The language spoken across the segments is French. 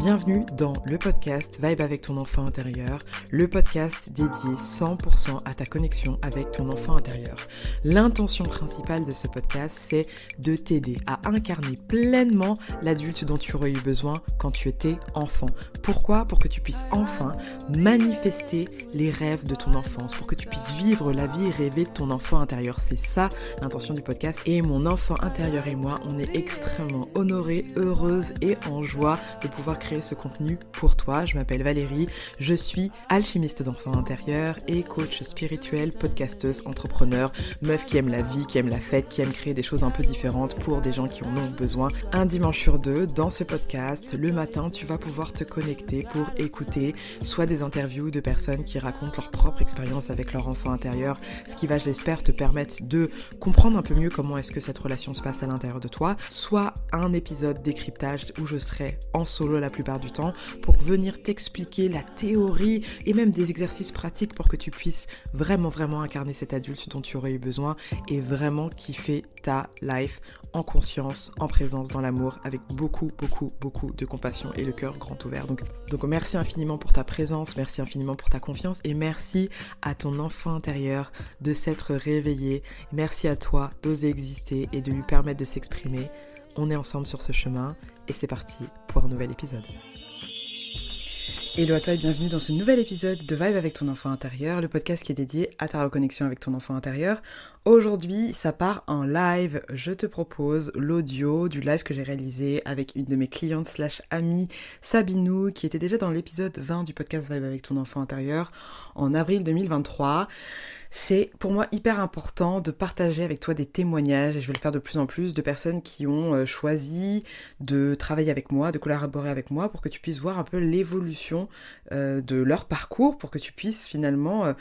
Bienvenue dans le podcast Vibe avec ton enfant intérieur, le podcast dédié 100% à ta connexion avec ton enfant intérieur. L'intention principale de ce podcast, c'est de t'aider à incarner pleinement l'adulte dont tu aurais eu besoin quand tu étais enfant. Pourquoi ? Pour que tu puisses enfin manifester les rêves de ton enfance, pour que tu puisses vivre la vie rêvée de ton enfant intérieur. C'est ça l'intention du podcast. Et mon enfant intérieur et moi, on est extrêmement honorés, heureuses et en joie de pouvoir créer ce contenu pour toi. Je m'appelle Valérie, je suis alchimiste d'enfants intérieurs et coach spirituel, podcasteuse, entrepreneur, meuf qui aime la vie, qui aime la fête, qui aime créer des choses un peu différentes pour des gens qui en ont besoin. Un dimanche sur deux, dans ce podcast, le matin, tu vas pouvoir te connecter pour écouter soit des interviews de personnes qui racontent leur propre expérience avec leur enfant intérieur, ce qui va, je l'espère, te permettre de comprendre un peu mieux comment est-ce que cette relation se passe à l'intérieur de toi, soit un épisode décryptage où je serai en solo la plupart du temps pour venir t'expliquer la théorie et même des exercices pratiques pour que tu puisses vraiment incarner cet adulte dont tu aurais eu besoin et vraiment kiffer ta life en conscience, en présence, dans l'amour, avec beaucoup de compassion et le cœur grand ouvert. Donc merci infiniment pour ta présence, merci infiniment pour ta confiance et merci à ton enfant intérieur de s'être réveillé. Merci à toi d'oser exister et de lui permettre de s'exprimer. On est ensemble sur ce chemin et c'est parti pour un nouvel épisode. Hello à toi et bienvenue dans ce nouvel épisode de Vibe avec ton enfant intérieur, le podcast qui est dédié à ta reconnexion avec ton enfant intérieur. Aujourd'hui, ça part en live. Je te propose l'audio du live que j'ai réalisé avec une de mes clientes / amie, Sabinou, qui était déjà dans l'épisode 20 du podcast Vibe avec ton enfant intérieur en avril 2023. C'est pour moi hyper important de partager avec toi des témoignages, et je vais le faire de plus en plus, de personnes qui ont choisi de travailler avec moi, de collaborer avec moi, pour que tu puisses voir un peu l'évolution de leur parcours, pour que tu puisses finalement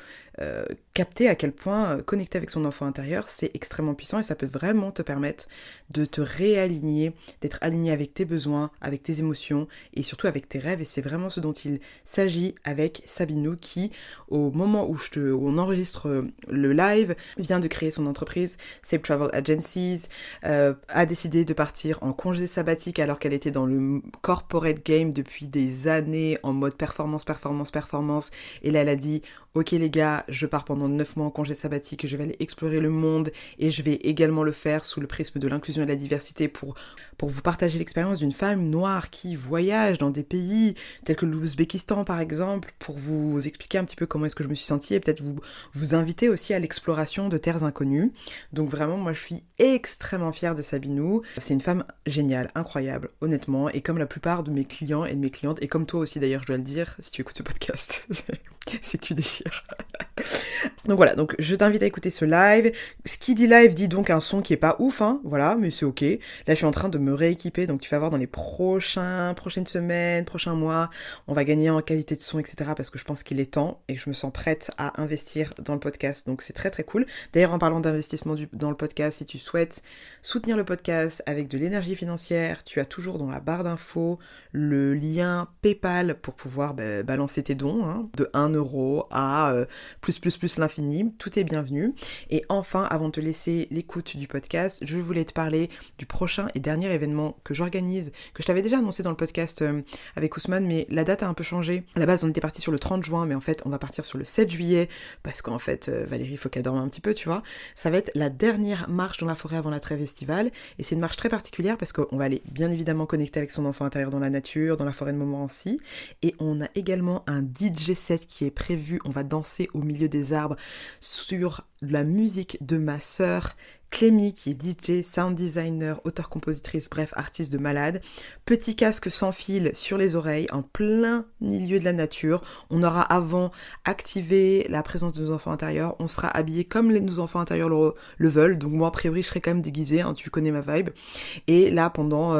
capter à quel point connecter avec son enfant intérieur, c'est extrêmement puissant et ça peut vraiment te permettre de te réaligner, d'être aligné avec tes besoins, avec tes émotions et surtout avec tes rêves. Et c'est vraiment ce dont il s'agit avec Sabinou qui, au moment où on enregistre le live, vient de créer son entreprise Safe Travel Agencies, a décidé de partir en congé sabbatique alors qu'elle était dans le corporate game depuis des années en mode performance. Et là, elle a dit « Ok les gars, je pars pendant 9 mois en congé sabbatique, je vais aller explorer le monde et je vais également le faire sous le prisme de l'inclusion et de la diversité pour vous partager l'expérience d'une femme noire qui voyage dans des pays tels que l'Ouzbékistan par exemple, pour vous expliquer un petit peu comment est-ce que je me suis sentie et peut-être vous inviter aussi à l'exploration de terres inconnues. Donc vraiment, moi je suis extrêmement fière de Sabinou. C'est une femme géniale, incroyable, honnêtement, et comme la plupart de mes clients et de mes clientes, et comme toi aussi d'ailleurs je dois le dire, si tu écoutes ce podcast, c'est que tu déchires. Donc voilà, donc je t'invite à écouter ce live. Ce qui dit live dit donc un son qui est pas ouf, hein, voilà, mais c'est ok. Là, je suis en train de me rééquiper, donc tu vas voir dans les prochaines semaines, prochains mois, on va gagner en qualité de son, etc. parce que je pense qu'il est temps et que je me sens prête à investir dans le podcast. Donc c'est très cool. D'ailleurs, en parlant d'investissement dans le podcast, si tu souhaites soutenir le podcast avec de l'énergie financière, tu as toujours dans la barre d'infos le lien PayPal pour pouvoir balancer tes dons, hein, de 1 euro à plus l'infini, tout est bienvenu. Et enfin, avant de te laisser l'écoute du podcast, je voulais te parler du prochain et dernier événement que j'organise, que je t'avais déjà annoncé dans le podcast avec Ousmane, mais la date a un peu changé. À la base, on était parti sur le 30 juin, mais en fait, on va partir sur le 7 juillet, parce qu'en fait, Valérie, il faut qu'elle dorme un petit peu, tu vois. Ça va être la dernière marche dans la forêt avant la trêve estivale, et c'est une marche très particulière, parce qu'on va aller bien évidemment connecter avec son enfant intérieur dans la nature, dans la forêt de Montmorency, et on a également un DJ set qui est prévu, on va danser au milieu des arbres sur la musique de ma sœur Clémy, qui est DJ, sound designer, auteure-compositrice, bref, artiste de malade. Petit casque sans fil sur les oreilles, en plein milieu de la nature. On aura avant activé la présence de nos enfants intérieurs. On sera habillés comme nos enfants intérieurs le veulent. Donc moi, a priori, je serai quand même déguisée, hein, tu connais ma vibe. Et là, pendant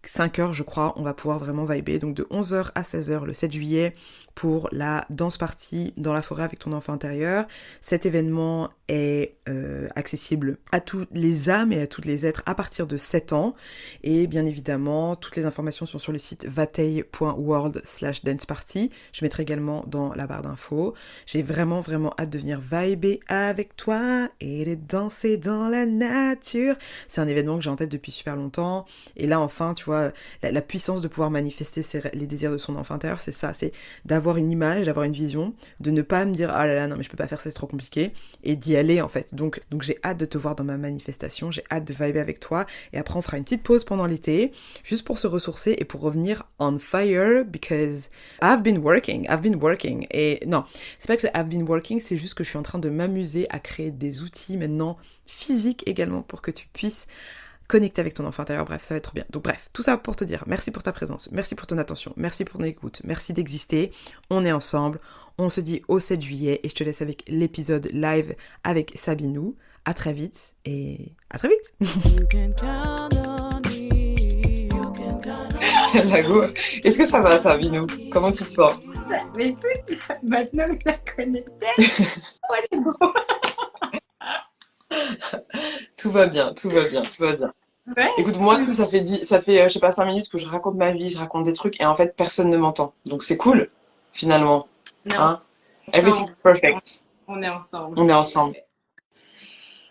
5 heures, je crois, on va pouvoir vraiment vibrer. Donc de 11h à 16h le 7 juillet pour la danse party dans la forêt avec ton enfant intérieur. Cet événement est accessible à toutes les âmes et à tous les êtres à partir de 7 ans. Et bien évidemment, toutes les informations sont sur le site vatei.world/danceparty. Je mettrai également dans la barre d'infos. J'ai vraiment hâte de venir vibrer avec toi et de danser dans la nature. C'est un événement que j'ai en tête depuis super longtemps. Et là, enfin, tu vois, vois, la puissance de pouvoir manifester les désirs de son enfant intérieur, c'est ça, c'est d'avoir une image, d'avoir une vision, de ne pas me dire ah là là non mais je peux pas faire ça, c'est trop compliqué, et d'y aller en fait. Donc j'ai hâte de te voir dans ma manifestation, j'ai hâte de vibrer avec toi, et après on fera une petite pause pendant l'été, juste pour se ressourcer et pour revenir on fire, because I've been working, et non, c'est pas que I've been working, c'est juste que je suis en train de m'amuser à créer des outils maintenant physiques également pour que tu puisses connecter avec ton enfant intérieur, bref, ça va être trop bien. Donc bref, tout ça pour te dire, merci pour ta présence, merci pour ton attention, merci pour ton écoute, merci d'exister, on est ensemble, on se dit au 7 juillet et je te laisse avec l'épisode live avec Sabinou. À très vite et à très vite. Lago, est-ce que ça va, Sabinou? Comment tu te sens? Mais écoute, maintenant que ça connecté, on est bon. Tout va bien, tout va bien, tout va bien. Ouais. Écoute, moi, ça fait, je sais pas, 5 minutes que je raconte ma vie, je raconte des trucs, et en fait, personne ne m'entend. Donc, c'est cool, finalement. Non, Hein? Everything's perfect. on est ensemble. On est ensemble.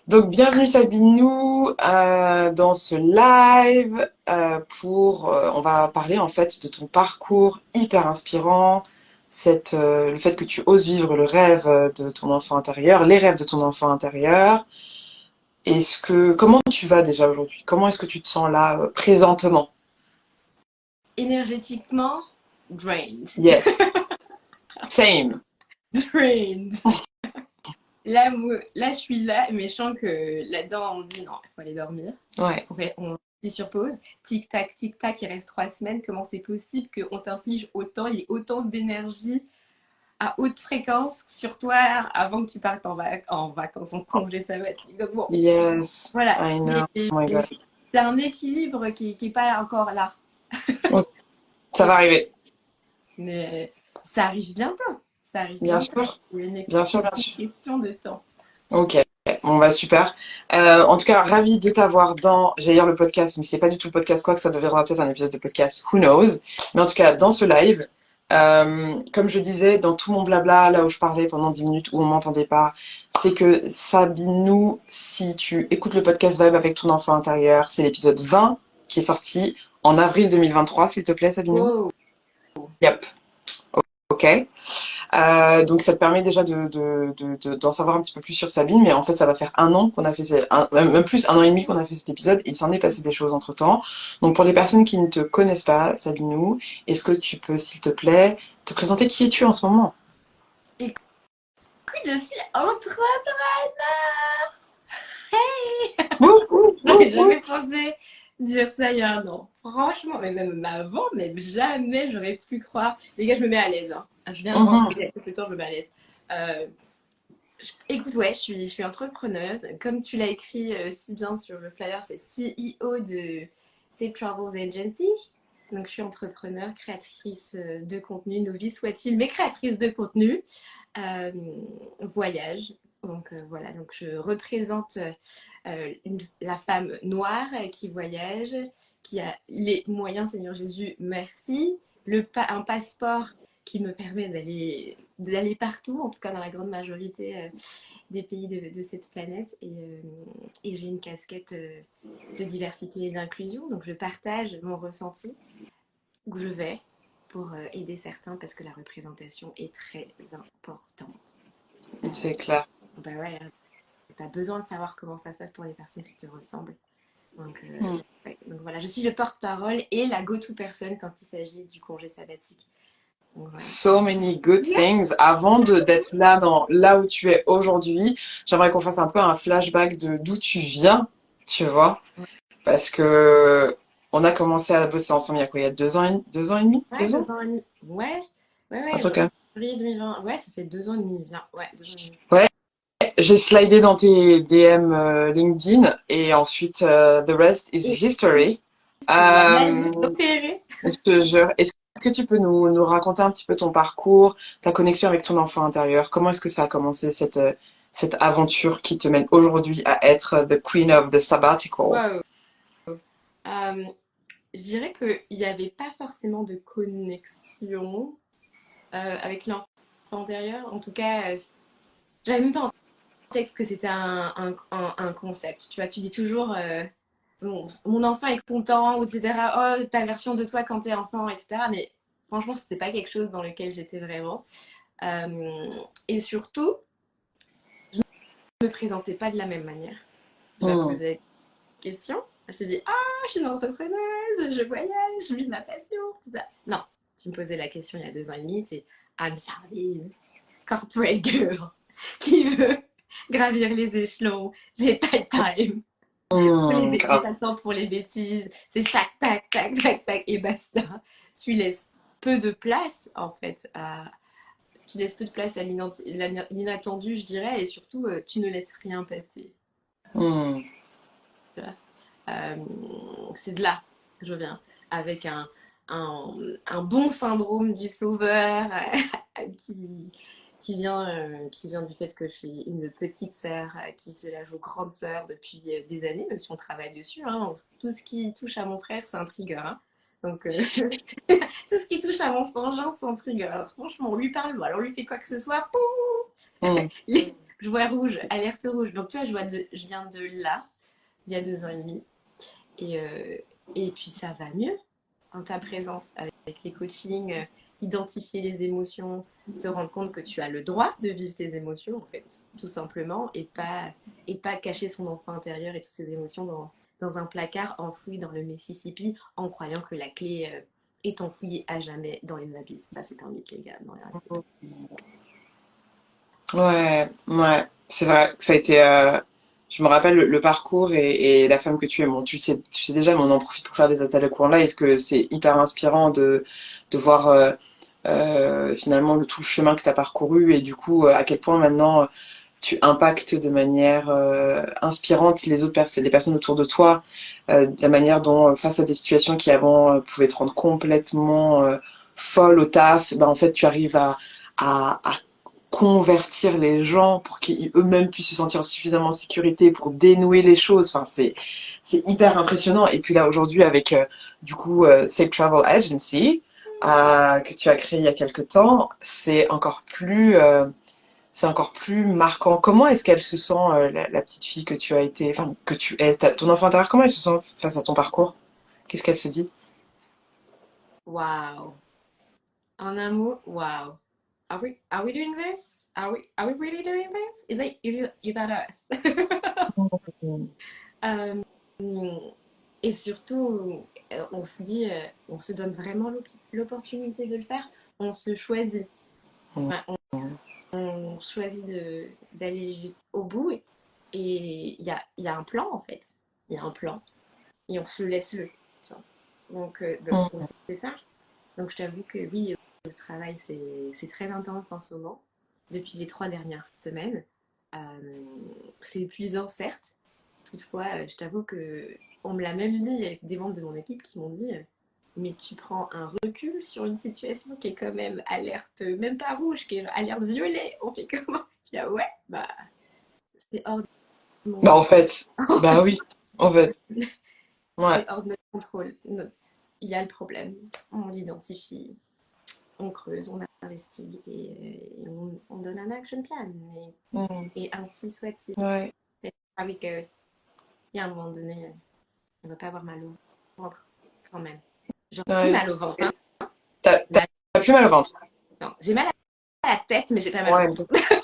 Donc, bienvenue Sabinou dans ce live on va parler en fait de ton parcours hyper inspirant, le fait que tu oses vivre le rêve de ton enfant intérieur, les rêves de ton enfant intérieur. Comment tu vas déjà aujourd'hui? Comment est-ce que tu te sens là présentement? Énergétiquement, drained. Yes. Same. Drained. Là, je suis là, mais je sens que là-dedans, on me dit non, il faut aller dormir. Ouais. On est sur pause. Tic-tac, tic-tac, il reste 3 semaines. Comment c'est possible qu'on t'inflige autant, il y ait autant d'énergie à haute fréquence sur toi avant que tu partes en vacances, en congé sabbatique. Donc bon, Yes. voilà. I know. Oh my God. C'est un équilibre qui n'est pas encore là. Ça va arriver. Mais ça arrive bientôt. Ça arrive Bien bientôt. sûr. Il y a une Bien sûr. question de temps. Ok, bon bah super. En tout cas, ravie de t'avoir j'allais dire le podcast, mais c'est pas du tout le podcast, quoi que ça deviendra peut-être un épisode de podcast, who knows. Mais en tout cas, dans ce live, comme je disais, dans tout mon blabla, là où je parlais pendant 10 minutes, où on m'entendait pas, c'est que Sabinou, si tu écoutes le podcast Vibe avec ton enfant intérieur, c'est l'épisode 20 qui est sorti en avril 2023, s'il te plaît, Sabinou. Wow. Yep. Ok. Donc ça te permet déjà d'en savoir un petit peu plus sur Sabine, mais en fait ça va faire 1 an qu'on a fait, même plus 1 an et demi qu'on a fait cet épisode, et il s'en est passé des choses entre temps. Donc pour les personnes qui ne te connaissent pas, Sabinou, est-ce que tu peux s'il te plaît te présenter? Qui es-tu en ce moment? Écoute, je suis entrepreneur. Hey. J'avais jamais pensé dire ça il y a 1 an. Franchement, mais même avant, mais jamais j'aurais pu croire. Les gars, je me mets à l'aise. Hein. Je viens de rentrer, il y a temps, je me mets à l'aise. Écoute, ouais, je suis entrepreneuse. Comme tu l'as écrit si bien sur le flyer, c'est CEO de Safe Travels Agency. Donc, je suis entrepreneur, créatrice de contenu, novice soit-il, mais créatrice de contenu. Voyage. Donc, voilà, donc je représente la femme noire qui voyage, qui a les moyens, Seigneur Jésus, merci. Un passeport qui me permet d'aller partout, en tout cas dans la grande majorité des pays de cette planète. Et j'ai une casquette de diversité et d'inclusion. Donc je partage mon ressenti où je vais pour aider certains parce que la représentation est très importante. C'est clair. Bah ouais, tu as besoin de savoir comment ça se passe pour les personnes qui te ressemblent. Donc, ouais. Donc voilà, je suis le porte-parole et la go-to personne quand il s'agit du congé sabbatique. Donc, voilà. So many good things. Avant d'être là où tu es aujourd'hui, j'aimerais qu'on fasse un peu un flashback de d'où tu viens, tu vois, parce que on a commencé à bosser ensemble il y a quoi, il y a 2 ans et demi, Ouais, 2 ans? 2 ans et demi. Ouais. En tout cas. Février 2020. Ouais, ça fait 2 ans et demi. Ouais, 2 ans et demi. Ouais. J'ai slidé dans tes DM LinkedIn et ensuite the rest is history. La magie opérée. Je te jure. Est-ce que tu peux nous raconter un petit peu ton parcours, ta connexion avec ton enfant intérieur? Comment est-ce que ça a commencé cette aventure qui te mène aujourd'hui à être the queen of the sabbatical? Wow. Je dirais qu'il n'y avait pas forcément de connexion avec l'enfant intérieur. En tout cas, j'avais même pas en tête que c'était un concept. Tu vois, tu dis toujours mon enfant est content, etc. Oh, ta version de toi quand t'es enfant, etc. Mais franchement, c'était pas quelque chose dans lequel j'étais vraiment. Et surtout, je me présentais pas de la même manière. Je leur Hmm. posais des questions. Je dis, ah, je suis une entrepreneuse, je voyage, je vis ma passion, tout ça. Non, tu me posais la question il y a 2 ans et demi, c'est I'm Sardine, corporate girl, qui veut gravir les échelons. J'ai pas de time. J'ai Grave. pas le temps pour les bêtises. C'est tac, tac, tac, tac, tac, et basta. Tu laisses peu de place, en fait, tu laisses peu de place à l'inattendu, je dirais, et surtout, tu ne laisses rien passer. Hmm. Voilà. Euh, c'est de là que je viens, avec un, un bon syndrome du sauveur qui, qui vient du fait que je suis une petite sœur qui se la joue grande sœur depuis des années, même si on travaille dessus. Hein. Tout ce qui touche à mon frère, c'est un trigger. Hein. Donc, tout ce qui touche à mon frangin, c'est un trigger. Alors, franchement, on lui parle mal, on lui fait quoi que ce soit, Hmm. je vois rouge, alerte rouge. Donc, tu vois, je viens de là, il y a 2 ans et demi. Et puis ça va mieux en ta présence avec les coachings, identifier les émotions, se rendre compte que tu as le droit de vivre tes émotions en fait, tout simplement, et pas cacher son enfant intérieur et toutes ses émotions dans un placard enfoui dans le Mississippi en croyant que la clé est enfouie à jamais dans les abysses. Ça c'est un mythe les gars, non, c'est pas. Ouais, ouais, c'est vrai que ça a été. Je me rappelle le parcours et la femme que tu es. Bon, tu sais déjà, mais on en profite pour faire des ateliers en live que c'est hyper inspirant de voir finalement tout le chemin que tu as parcouru et du coup à quel point maintenant tu impactes de manière inspirante les autres personnes, les personnes autour de toi, de la manière dont face à des situations qui avant pouvaient te rendre complètement folle au taf, ben en fait tu arrives à convertir les gens pour qu'ils eux-mêmes puissent se sentir suffisamment en sécurité pour dénouer les choses. Enfin, c'est hyper impressionnant. Et puis là, aujourd'hui, avec du coup Safe Travel Agency, que tu as créé il y a quelque temps, c'est encore plus marquant. Comment est-ce qu'elle se sent, la petite fille que tu as été, enfin, que tu es, ton enfant intérieur, comment elle se sent face à ton parcours? Qu'est-ce qu'elle se dit? Waouh! En un mot, waouh! Are we doing this? Are we really doing this? Is that us? Euh, et surtout, on se dit, on se donne vraiment l'opportunité de le faire. On se choisit. Enfin, on choisit d'aller au bout. Et il y a un plan, en fait. Il y a un plan. Et on se le laisse le temps. Donc, c'est ça. Donc, je t'avoue que oui, le travail, c'est très intense en ce moment. Depuis les 3 dernières semaines. Euh, c'est épuisant, certes. Toutefois, je t'avoue que on me l'a même dit avec des membres de mon équipe qui m'ont dit mais tu prends un recul sur une situation qui est quand même alerte, même pas rouge, qui est alerte violet. On fait comment? Je dis ah ouais, bah c'est hors de Bah, mon... en fait, bah oui, en fait, ouais, c'est hors de notre contrôle. Il y a le problème. On l'identifie, on creuse, on investigue et on donne un action plan. mm, Et ainsi soit-il. ouais, C'est how it goes. Il y a un moment donné, on ne va pas avoir mal au ventre quand même. J'ai ouais. mal au ventre, hein. T'as Mal... plus mal au ventre. Non, j'ai mal à la tête, mais j'ai pas mal au Ouais, mais ventre. ça,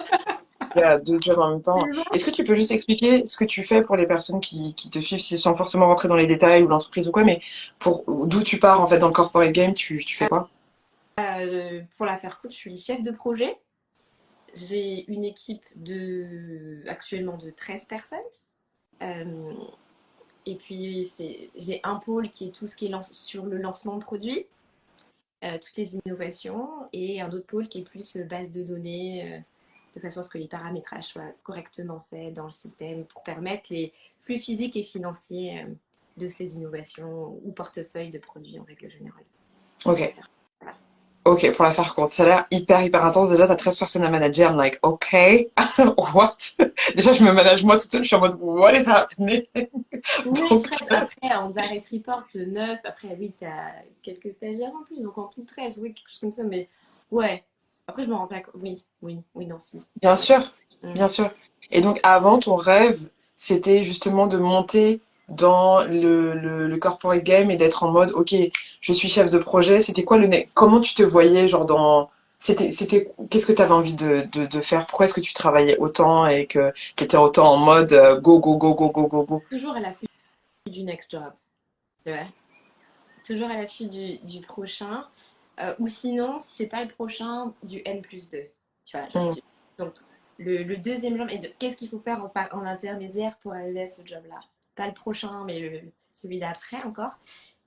il y a deux jobs en même temps. Est-ce que tu peux juste expliquer ce que tu fais pour les personnes qui te suivent, sans forcément rentrer dans les détails ou l'entreprise ou quoi, mais pour d'où tu pars en fait dans le corporate game, tu fais quoi? Pour la faire courte, je suis chef de projet. J'ai une équipe actuellement de 13 personnes. Euh, et puis, j'ai un pôle qui est tout ce qui est sur le lancement de produits, toutes les innovations, et un autre pôle qui est plus base de données, de façon à ce que les paramétrages soient correctement faits dans le système pour permettre les flux physiques et financiers de ces innovations ou portefeuille de produits en règle générale. Pour la Ok, faire. Voilà. ok, pour la faire courte, ça a l'air hyper intense. Déjà, t'as 13 personnes à manager. I'm like, ok, what? Déjà, je me manage moi toute seule, je suis en mode, what is happening? Oui, Donc, 13 après, en direct report, 9. Après, oui, tu as quelques stagiaires en plus, donc en tout 13, oui, quelque chose comme ça. Mais ouais, après, je me rends pas compte. Oui, oui, oui, non, si. bien Ouais. sûr, Mm. bien sûr. Et donc, avant, ton rêve, c'était justement de monter. dans le corporate game et d'être en mode, ok, je suis chef de projet. C'était quoi comment tu te voyais, genre qu'est-ce que tu avais envie de faire? Pourquoi est-ce que tu travaillais autant et que tu étais autant en mode go, go, go, go, go, go, go? Toujours à l'affût du next job, tu vois. Toujours à l'affût du prochain. Ou sinon, si c'est pas le prochain, du N+2. Tu vois, Mm. donc, le deuxième job, qu'est-ce qu'il faut faire en intermédiaire pour arriver à ce job-là? Pas le prochain, mais celui d'après encore.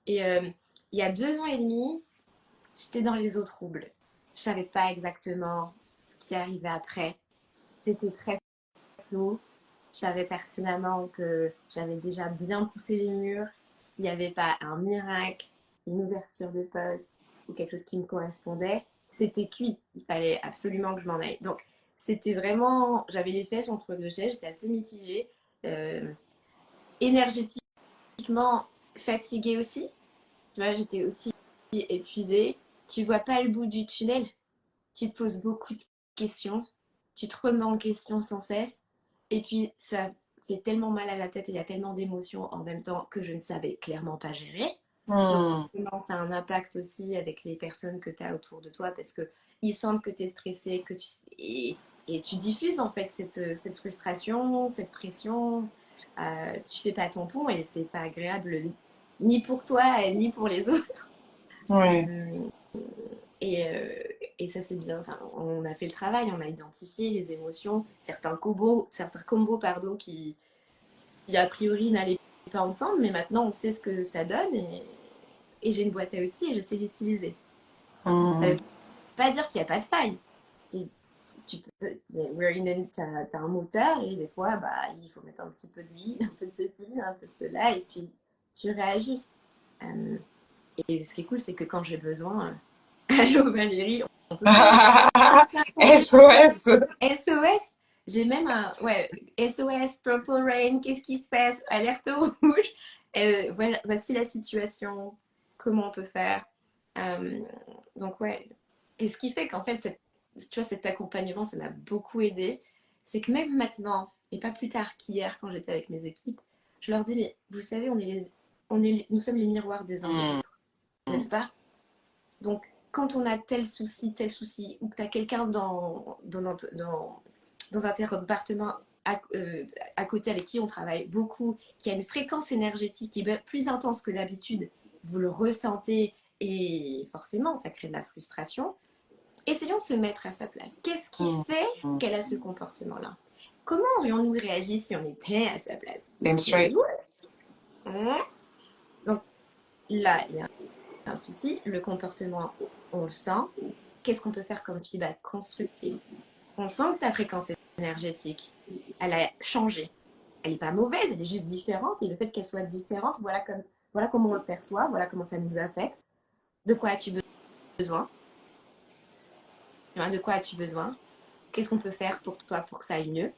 Et il y a 2 ans et demi, j'étais dans les eaux troubles. Je savais pas exactement ce qui arrivait après. C'était très flou. Je savais pertinemment que j'avais déjà bien poussé les murs. S'il n'y avait pas un miracle, une ouverture de poste ou quelque chose qui me correspondait, c'était cuit. Il fallait absolument que je m'en aille. Donc, c'était vraiment. J'avais les flèches entre deux jets, j'étais assez mitigée. Euh, Énergétiquement fatiguée aussi. Tu vois, j'étais aussi épuisée. Tu vois pas le bout du tunnel. Tu te poses beaucoup de questions. Tu te remets en question sans cesse. Et puis, ça fait tellement mal à la tête et il y a tellement d'émotions en même temps que je ne savais clairement pas gérer. Donc, Mm. forcément, ça a un impact aussi avec les personnes que tu as autour de toi parce qu'ils sentent que tu es stressé, et tu diffuses en fait cette frustration, cette pression. Tu fais pas ton pont et c'est pas agréable ni pour toi ni pour les autres. Ouais. Et, euh, et ça, c'est bien. Enfin, on a fait le travail, on a identifié les émotions, certains combos pardon, qui a priori n'allaient pas ensemble, mais maintenant on sait ce que ça donne et j'ai une boîte à outils et je sais l'utiliser. Ça ne Mm. veut pas dire qu'il n'y a pas de faille. Tu peux, t'as un moteur et des fois, bah, il faut mettre un petit peu d'huile, un peu de ceci, un peu de cela, et puis tu réajustes. Euh, et ce qui est cool, c'est que quand j'ai besoin, allô Valérie, on peut faire ça. SOS! SOS, j'ai même un SOS Purple Rain, qu'est-ce qui se passe? Alerte rouge. Voilà, voici la situation, comment on peut faire. Euh, donc ouais. Et ce qui fait qu'en fait, tu vois, cet accompagnement, ça m'a beaucoup aidé. C'est que même maintenant, et pas plus tard qu'hier quand j'étais avec mes équipes, je leur dis, mais vous savez, nous sommes les miroirs des uns des Mm. autres, n'est-ce pas? Donc, quand on a tel souci, ou que tu as quelqu'un dans un département à côté avec qui on travaille beaucoup, qui a une fréquence énergétique qui est plus intense que d'habitude, vous le ressentez et forcément, ça crée de la frustration. Essayons de se mettre à sa place. Qu'est-ce qui Mm. fait Mm. qu'elle a ce comportement-là? Comment aurions-nous réagi si on était à sa place? Damn straight. Donc là, il y a un souci, le comportement, on le sent. Qu'est-ce qu'on peut faire comme feedback constructif? On sent que ta fréquence énergétique, elle a changé. Elle n'est pas mauvaise, elle est juste différente. Et le fait qu'elle soit différente, voilà comment on le perçoit, voilà comment ça nous affecte. De quoi as-tu besoin? De quoi as-tu besoin? Qu'est-ce qu'on peut faire pour toi pour que ça aille mieux?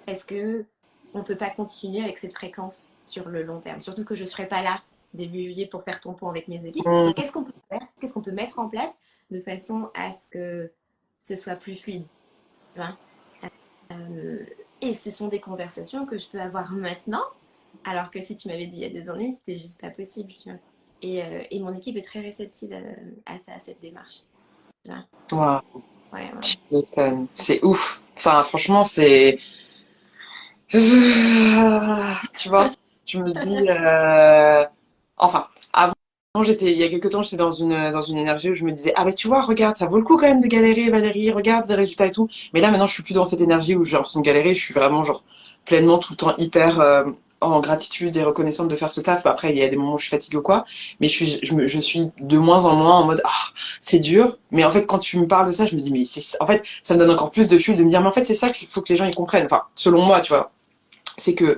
Est-ce que on ne peut pas continuer avec cette fréquence sur le long terme? Surtout que je ne serai pas là début juillet pour faire ton pont avec mes équipes. Mm. Donc, qu'est-ce qu'on peut faire? Qu'est-ce qu'on peut mettre en place de façon à ce que ce soit plus fluide? Tu vois. Euh, et ce sont des conversations que je peux avoir maintenant, alors que si tu m'avais dit il y a des années, c'était juste pas possible. Tu vois. Et mon équipe est très réceptive à ça, à cette démarche. Tu vois. Wow. Ouais, Tu ouais. m'étonnes. C'est ouf. Enfin, franchement, c'est. Tu vois, je me dis. Enfin, avant, il y a quelques temps, j'étais dans une énergie où je me disais, ah ben tu vois, regarde, ça vaut le coup quand même de galérer, Valérie, regarde les résultats et tout. Mais là, maintenant, je suis plus dans cette énergie où j'ai l'impression de galérer, je suis vraiment, genre, pleinement tout le temps hyper en gratitude et reconnaissante de faire ce taf. Bah, après, il y a des moments où je suis fatiguée ou quoi, mais je suis de moins en moins en mode, ah, c'est dur. Mais en fait, quand tu me parles de ça, je me dis, mais en fait, ça me donne encore plus de fuel de me dire, mais en fait, c'est ça qu'il faut que les gens y comprennent. Enfin, selon moi, tu vois, c'est que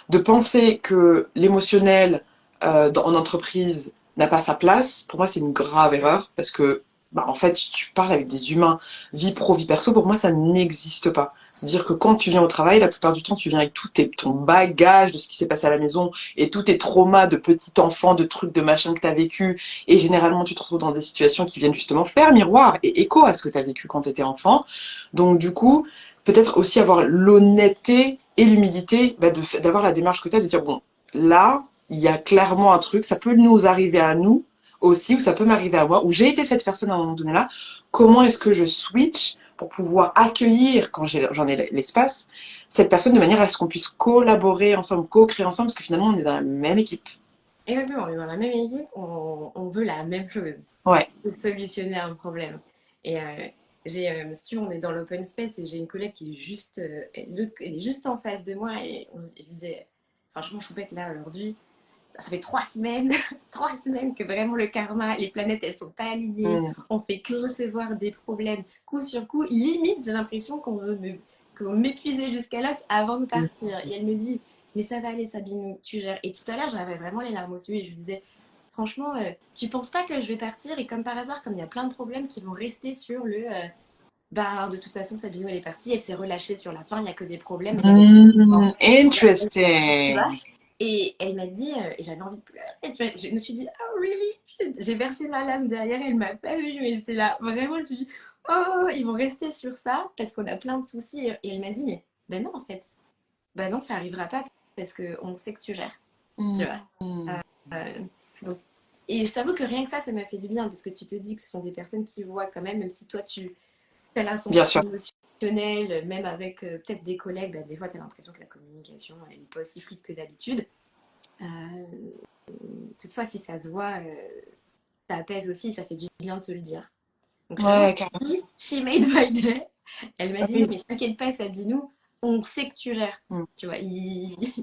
de penser que l'émotionnel en entreprise n'a pas sa place, pour moi, c'est une grave erreur parce que, bah, en fait, tu parles avec des humains, vie pro, vie perso, pour moi, ça n'existe pas. C'est-à-dire que quand tu viens au travail, la plupart du temps, tu viens avec ton bagage de ce qui s'est passé à la maison et tous tes traumas de petit enfant, de trucs, de machin que tu as vécu. Et généralement, tu te retrouves dans des situations qui viennent justement faire miroir et écho à ce que tu as vécu quand tu étais enfant. Donc, du coup, peut-être aussi avoir l'honnêteté et l'humilité bah, d'avoir la démarche que tu as, de dire, bon, là, il y a clairement un truc, ça peut nous arriver à nous aussi, ou ça peut m'arriver à moi, où j'ai été cette personne à un moment donné là. Comment est-ce que je switch pour pouvoir accueillir, quand j'en ai l'espace, cette personne de manière à ce qu'on puisse collaborer ensemble, co-créer ensemble, parce que finalement, on est dans la même équipe. Exactement, on est dans la même équipe, on veut la même chose, Ouais. c'est solutionner un problème. Et si tu veux, on est dans l'open space et j'ai une collègue qui est juste, elle est juste en face de moi et elle disait, franchement, je peux pas être là aujourd'hui. Ça fait 3 semaines, 3 semaines que vraiment le karma, les planètes, elles sont pas alignées. Mm. On fait que recevoir des problèmes coup sur coup. Limite, j'ai l'impression qu'on m'épuisait jusqu'à l'os avant de Mm. partir. Et elle me dit, mais ça va aller, Sabine, tu gères. Et tout à l'heure, j'avais vraiment les larmes aux yeux et je lui disais, franchement, tu penses pas que je vais partir? Et comme par hasard, comme il y a plein de problèmes qui vont rester sur bah, de toute façon, Sabine, elle est partie, elle s'est relâchée sur la fin, il n'y a que des problèmes. Elle est Mm. tu vois. Interesting. Et elle m'a dit, et j'avais envie de pleurer, je me suis dit, oh really? J'ai versé ma lame derrière, elle m'a pas vue, mais j'étais là, vraiment, je me suis dit, oh, ils vont rester sur ça parce qu'on a plein de soucis. Et elle m'a dit, mais ben non, en fait, ben non, ça arrivera pas parce qu'on sait que tu gères, tu vois. Mm. Euh, donc, et je t'avoue que rien que ça m'a fait du bien parce que tu te dis que ce sont des personnes qui voient quand même si toi tu as Bien l'ascension sûr. émotionnelle, même avec peut-être des collègues, bah, des fois tu as l'impression que la communication elle n'est pas aussi fluide que d'habitude. Euh, Toutefois, si ça se voit, ça apaise aussi, ça fait du bien de se le dire. Donc je t'avoue, Ouais, carrément. she made my day. Elle m'a Ah dit oui. non mais t'inquiète pas Sabinou, on sait que tu gères. Mm. Tu vois,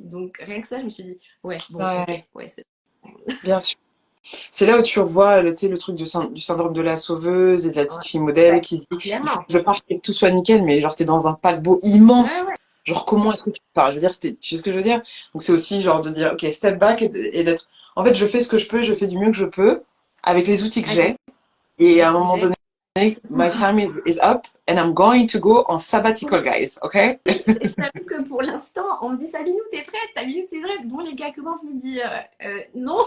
donc rien que ça, je me suis dit ouais bon ok Ouais, ouais c'est bien sûr. C'est là où tu revois, tu sais, le truc du syndrome de la sauveuse et de la petite ouais, fille modèle ouais, qui dit, il faut que clairement. je parte et que tout soit nickel, mais genre, t'es dans un paquebot Ouais immense. ouais. Genre, comment est-ce que tu pars? Je veux dire, tu sais ce que je veux dire? Donc, c'est aussi genre de dire, ok, step back et d'être, en fait, je fais ce que je peux, je fais du mieux que je peux avec les outils que Avec j'ai. Et les à un outils que moment j'ai. donné, my time is up and I'm going to go on sabbatical, guys, ok? Et je t'avoue que pour l'instant, on me dit Sabinou, t'es prête? Sabinou, t'es prête? Bon les gars, comment vous dire non?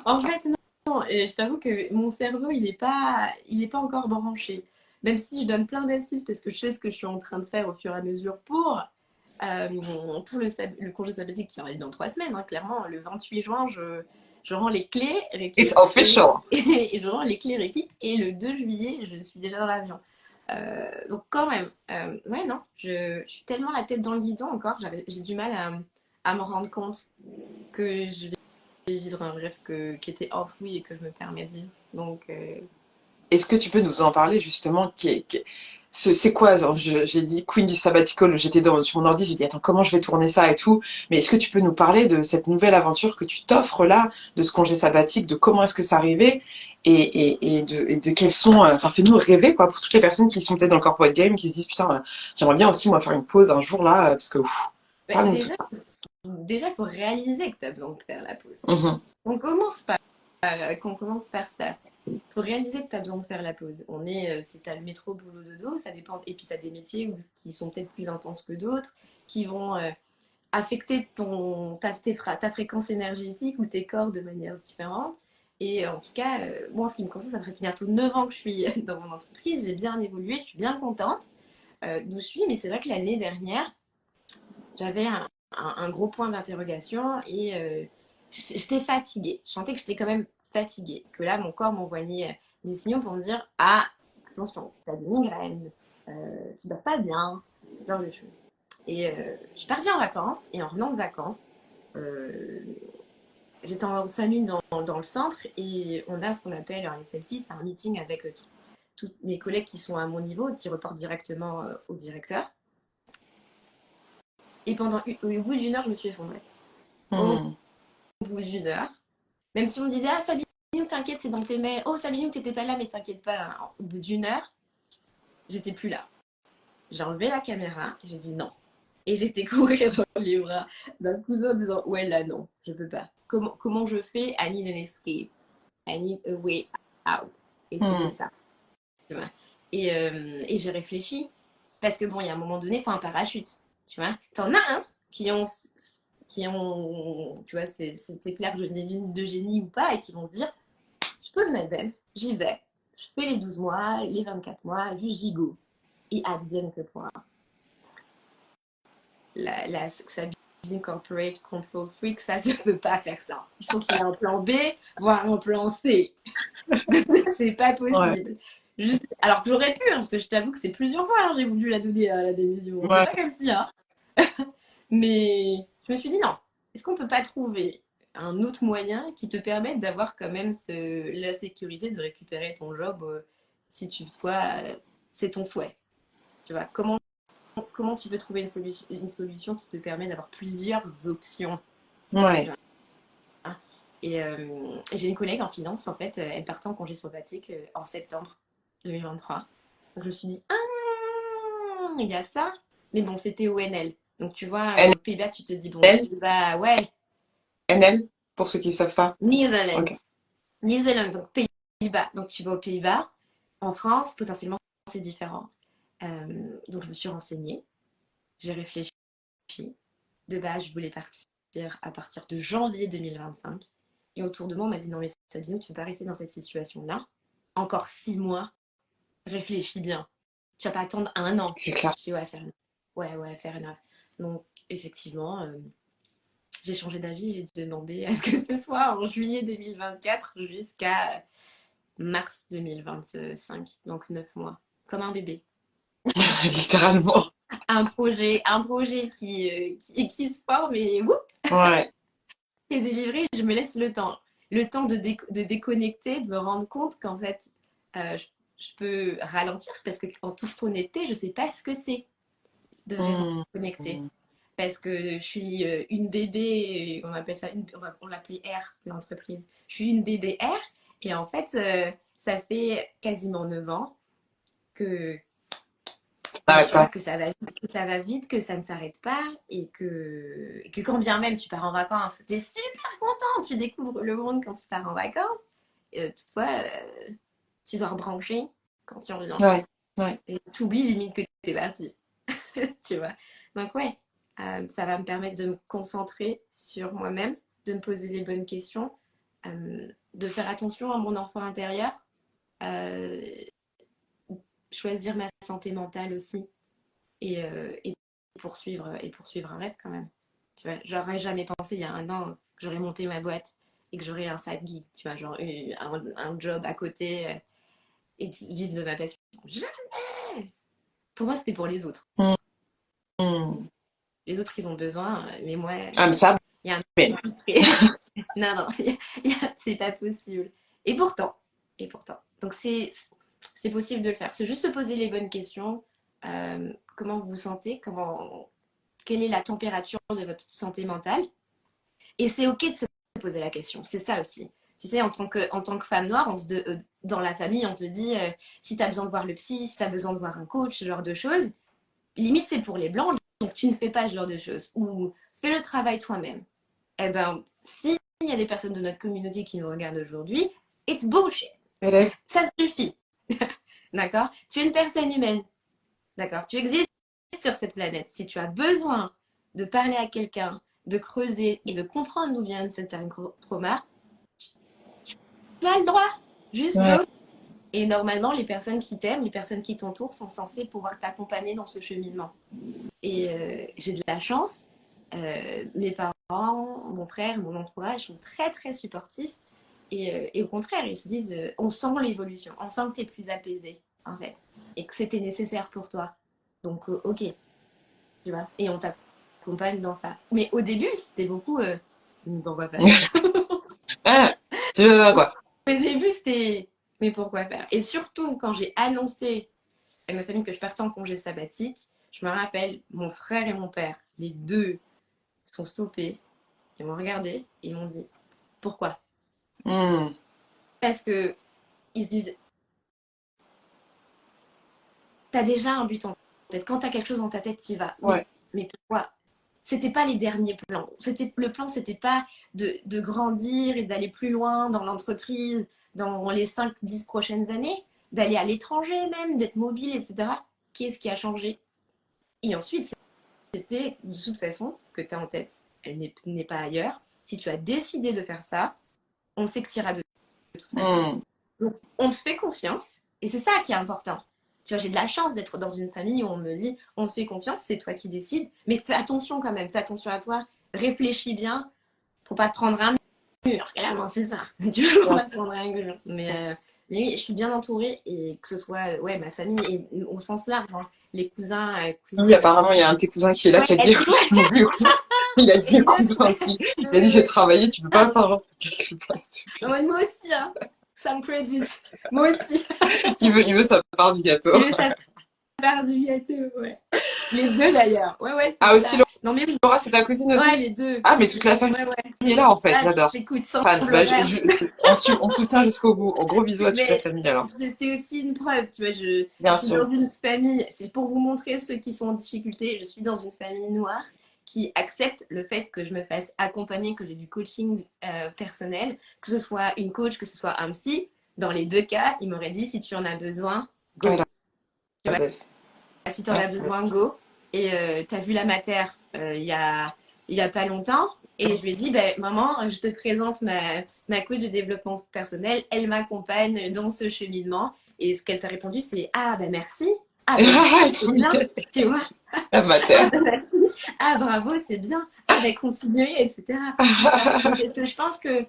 En fait, non. Et je t'avoue que mon cerveau, il est pas encore branché. Même si je donne plein d'astuces parce que je sais ce que je suis en train de faire au fur et à mesure euh, pour le congé sabbatique qui arrive dans 3 semaines. Hein, clairement, le 28 juin, je rends les clés, It's Rekit, official. et je rends les clés, Rekit, et le 2 juillet, je suis déjà dans l'avion. Donc quand même, ouais, non, je suis tellement la tête dans le guidon encore, j'ai du mal à me rendre compte que je vais vivre un rêve qui était enfoui et que je me permets de vivre. Donc, Est-ce que tu peux nous en parler justement c'est quoi? J'ai dit Queen du Sabbatical, j'étais sur mon ordi, j'ai dit attends, comment je vais tourner ça et tout. Mais est-ce que tu peux nous parler de cette nouvelle aventure que tu t'offres là, de ce congé sabbatique, de comment est-ce que ça arrivait et de quels sont, enfin fais-nous rêver quoi pour toutes les personnes qui sont peut-être dans le corporate game, qui se disent putain, j'aimerais bien aussi moi faire une pause un jour là, parce que bah, parle-nous de tout déjà, il faut réaliser que tu as besoin de faire la pause. ça. Mhm. On commence par ça. Il faut réaliser que tu as besoin de faire la pause. Si tu as le métro, boulot, dodo, ça dépend. Et puis tu as des métiers qui sont peut-être plus intenses que d'autres, qui vont affecter ta fréquence énergétique ou tes corps de manière différente. Et en tout cas, moi, en ce qui me concerne, ça fait bientôt 9 ans que je suis dans mon entreprise. J'ai bien évolué, je suis bien contente d'où je suis. Mais c'est vrai que l'année dernière, j'avais un gros point d'interrogation et j'étais fatiguée. Je sentais que j'étais quand même fatiguée. Que là, mon corps m'envoyait des signaux pour me dire ah, attention, t'as des migraines, tu dors pas bien, ce genre de choses. Et je suis partie en vacances et en revenant de vacances, euh, j'étais en famille dans le centre et on a ce qu'on appelle un SLT, c'est un meeting avec tous mes collègues qui sont à mon niveau, qui reportent directement au directeur. Et au bout d'une heure, je me suis effondrée. Au Mhm. bout d'une heure, même si on me disait, ah Sabinou, t'inquiète, c'est dans tes mails. Oh Sabinou, t'étais pas là, mais t'inquiète pas. Au bout d'une heure, j'étais plus là. J'ai enlevé la caméra, j'ai dit non. Et j'étais courir dans les bras d'un cousin en disant, ouais là non, je peux pas. Comment je fais? I need an escape. I need a way out. Et c'était Mhm. ça. Tu vois. Et j'ai réfléchi. Parce que bon, il y a un moment donné, il faut un parachute. Tu vois. T'en as un qui ont, tu vois, c'est clair que je n'ai de génie ou pas, et qui vont se dire, je pose ma dème, j'y vais, je fais les 12 mois, les 24 mois, juste j'y go. Et advienne que pourra. Sabine corporate control freak, ça je peux pas faire ça. Il faut qu'il y ait un plan B, voire un plan C. C'est pas possible. Alors que j'aurais pu, hein, parce que je t'avoue que c'est plusieurs fois hein, j'ai voulu la donner à la démission. C'est pas comme si, hein. Mais je me suis dit non. Est-ce qu'on peut pas trouver un autre moyen qui te permette d'avoir quand même la sécurité de récupérer ton job si tu vois c'est ton souhait. Tu vois, comment tu peux trouver une solution qui te permet d'avoir plusieurs options. Ouais. Et j'ai une collègue en finance, en fait, elle partait en congé sabbatique en septembre 2023. Donc je me suis dit, ah, il y a ça. Mais bon, c'était au NL. Donc tu vois, aux Pays-Bas, tu te dis, bon, bah ouais. NL, pour ceux qui ne savent pas. Netherlands. Okay. Netherlands, donc Pays-Bas. Donc tu vas aux Pays-Bas. En France, potentiellement, c'est différent. Donc je me suis renseignée. J'ai réfléchi. De base, je voulais partir à partir de janvier 2025. Et autour de moi, on m'a dit, non mais Sabine, tu ne peux pas rester dans cette situation-là. Encore 6 mois. Réfléchis bien. Tu vas pas attendre 1 an. C'est clair. Je dis, ouais, fair enough. Donc, effectivement, j'ai changé d'avis. J'ai demandé à ce que ce soit en juillet 2024 jusqu'à mars 2025. Donc, 9 mois. Comme un bébé. Littéralement. Un projet qui se forme et whoop, ouais. qui est délivré. Je me laisse le temps. Le temps de déconnecter, de me rendre compte qu'en fait, je peux ralentir parce qu'en toute honnêteté, je ne sais pas ce que c'est de vraiment connecter. Parce que je suis une bébé, on appelle ça, on l'appelait R, l'entreprise. Je suis une bébé R et en fait, ça fait quasiment 9 ans que ça va vite, que ça ne s'arrête pas et que quand bien même tu pars en vacances, tu es super content, tu découvres le monde quand tu pars en vacances. Toutefois, tu dois rebrancher quand tu reviens. Ouais. Et tu oublies limite que tu es parti. Tu vois. Donc ouais, ça va me permettre de me concentrer sur moi-même, de me poser les bonnes questions, de faire attention à mon enfant intérieur, choisir ma santé mentale aussi et poursuivre un rêve quand même. Tu vois, j'aurais jamais pensé il y a 1 an que j'aurais monté ma boîte et que j'aurais un side gig, tu vois, genre un job à côté et vivre de ma passion. Jamais. Pour moi, c'était pour les autres. Les autres, ils ont besoin, mais moi, il y a un petit non, c'est pas possible. Et pourtant, donc c'est possible de le faire. C'est juste se poser les bonnes questions. Comment vous vous sentez? Quelle est la température de votre santé mentale? Et c'est ok de se poser la question. C'est ça aussi. Tu sais, en tant que femme noire, dans la famille, on te dit si tu as besoin de voir le psy, si tu as besoin de voir un coach, ce genre de choses. Limite, c'est pour les blancs, donc tu ne fais pas ce genre de choses. Ou fais le travail toi-même. Eh ben, s'il y a des personnes de notre communauté qui nous regardent aujourd'hui, it's bullshit. Ça suffit. D'accord? Tu es une personne humaine. D'accord? Tu existes sur cette planète. Si tu as besoin de parler à quelqu'un, de creuser et de comprendre d'où vient certains traumas, tu as le droit. Juste go. Et normalement, les personnes qui t'aiment, les personnes qui t'entourent sont censées pouvoir t'accompagner dans ce cheminement. Et j'ai de la chance. Mes parents, mon frère, mon entourage sont très très supportifs. Et au contraire, ils se disent on sent l'évolution, on sent que tu es plus apaisé, en fait. Et que c'était nécessaire pour toi. Donc, ok. Tu vois. Et on t'accompagne dans ça. Mais au début, c'était beaucoup. Pourquoi faire? Tu veux quoi? Au début, c'était. Mais pourquoi faire? Et surtout, quand j'ai annoncé à ma famille que je partais en congé sabbatique, je me rappelle, mon frère et mon père, les deux, sont stoppés. Ils m'ont regardé et ils m'ont dit pourquoi? Parce que ils se disent t'as déjà un but en tête. Quand t'as quelque chose dans ta tête, t'y vas. Mais pourquoi? C'était pas les derniers plans. Le plan, c'était pas de grandir et d'aller plus loin dans l'entreprise dans les 5-10 prochaines années, d'aller à l'étranger même, d'être mobile, etc. Qu'est-ce qui a changé? Et ensuite, c'était de toute façon, ce que tu as en tête, elle n'est pas ailleurs. Si tu as décidé de faire ça, on sait que tu iras de toute façon. Donc, on te fait confiance et c'est ça qui est important. Tu vois, j'ai de la chance d'être dans une famille où on me dit on te fait confiance, c'est toi qui décides, mais fais attention quand même, fais attention à toi réfléchis bien pour pas te prendre un mur. Clairement, c'est ça. Tu veux pas te prendre un mur. Mais oui, je suis bien entourée et que ce soit ouais, ma famille et au sens large, hein, les cousins, Oui, cousines. apparemment, il y a un de tes cousins qui est là Ouais, qui a dit elle dit je m'en vais. Il a dit cousin aussi. Il a dit j'ai ouais. travaillé, tu peux pas faire genre quelque chose. Moi aussi, hein. Some credit. Moi aussi. Il veut sa part du gâteau. Et ça part du gâteau, ouais. Les deux d'ailleurs. Ouais, ouais, c'est Ah aussi ça. Non, mais oui. Laura, c'est ta cousine aussi? Ouais, les deux. Ah mais toute la famille Ouais, ouais. est là en fait, Ah, j'adore. écoute, sans Fan. Bah, l'horaire. on soutient jusqu'au bout. Un gros bisou à toute la Mais famille alors. c'est aussi une preuve, tu vois, je Bien suis sûr. dans une famille, c'est pour vous montrer ceux qui sont en difficulté, je suis dans une famille noire qui accepte le fait que je me fasse accompagner, que j'ai du coaching personnel, que ce soit une coach, que ce soit un psy. Dans les deux cas, il m'aurait dit si tu en as besoin, go. Voilà. Tu vois, si tu en as besoin, go. Et tu as vu la mater il y a pas longtemps. Et je lui ai dit, ben, maman, je te présente ma coach de développement personnel. Elle m'accompagne dans ce cheminement. Et ce qu'elle t'a répondu, c'est, ah, ben merci. Ah, ben c'est bien. Tu vois? La mater. Ah, ben merci. Ah, bravo, c'est bien. Ah, ben continuez, etc. Parce que je pense que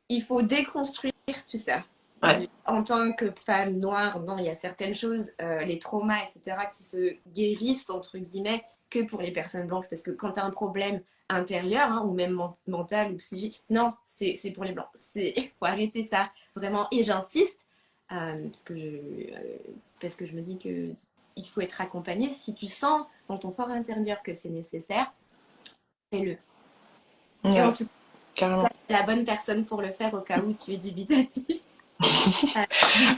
il faut déconstruire tout ça. Ouais. En tant que femme noire, non, il y a certaines choses, les traumas, etc., qui se guérissent, entre guillemets, que pour les personnes blanches. Parce que quand tu as un problème intérieur, hein, ou même mental ou psychique, non, c'est pour les blancs. Il faut arrêter ça, vraiment. Et j'insiste, parce que je me dis que il faut être accompagné. Si tu sens dans ton fort intérieur que c'est nécessaire, fais-le. Et en Ouais, tout carrément. cas, la bonne personne pour le faire au cas où tu es dubitatif.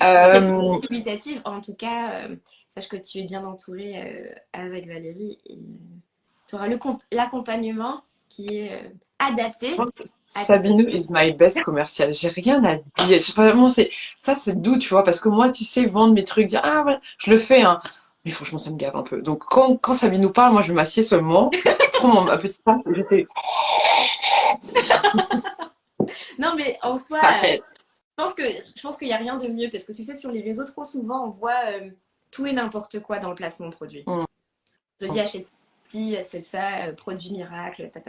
Euh, Dubitative, en tout cas, sache que tu es bien entourée avec Valérie et tu auras l'accompagnement qui est adapté à tes Sabino is my best commercial. J'ai rien à dire. Vraiment, c'est doux, tu vois, parce que moi, tu sais, vendre mes trucs, dire, ah, ouais, je le fais, hein. Mais franchement, ça me gave un peu. Donc, quand Sabine nous parle, moi, je m'assieds seulement, je prends ma petite tasse et je fais, Non, mais en soi, ça fait. je pense qu'il n'y a rien de mieux parce que tu sais, sur les réseaux, trop souvent, on voit tout et n'importe quoi dans le placement de produits. Mm. Je dis achète ci, c'est ça, produit miracle, ta.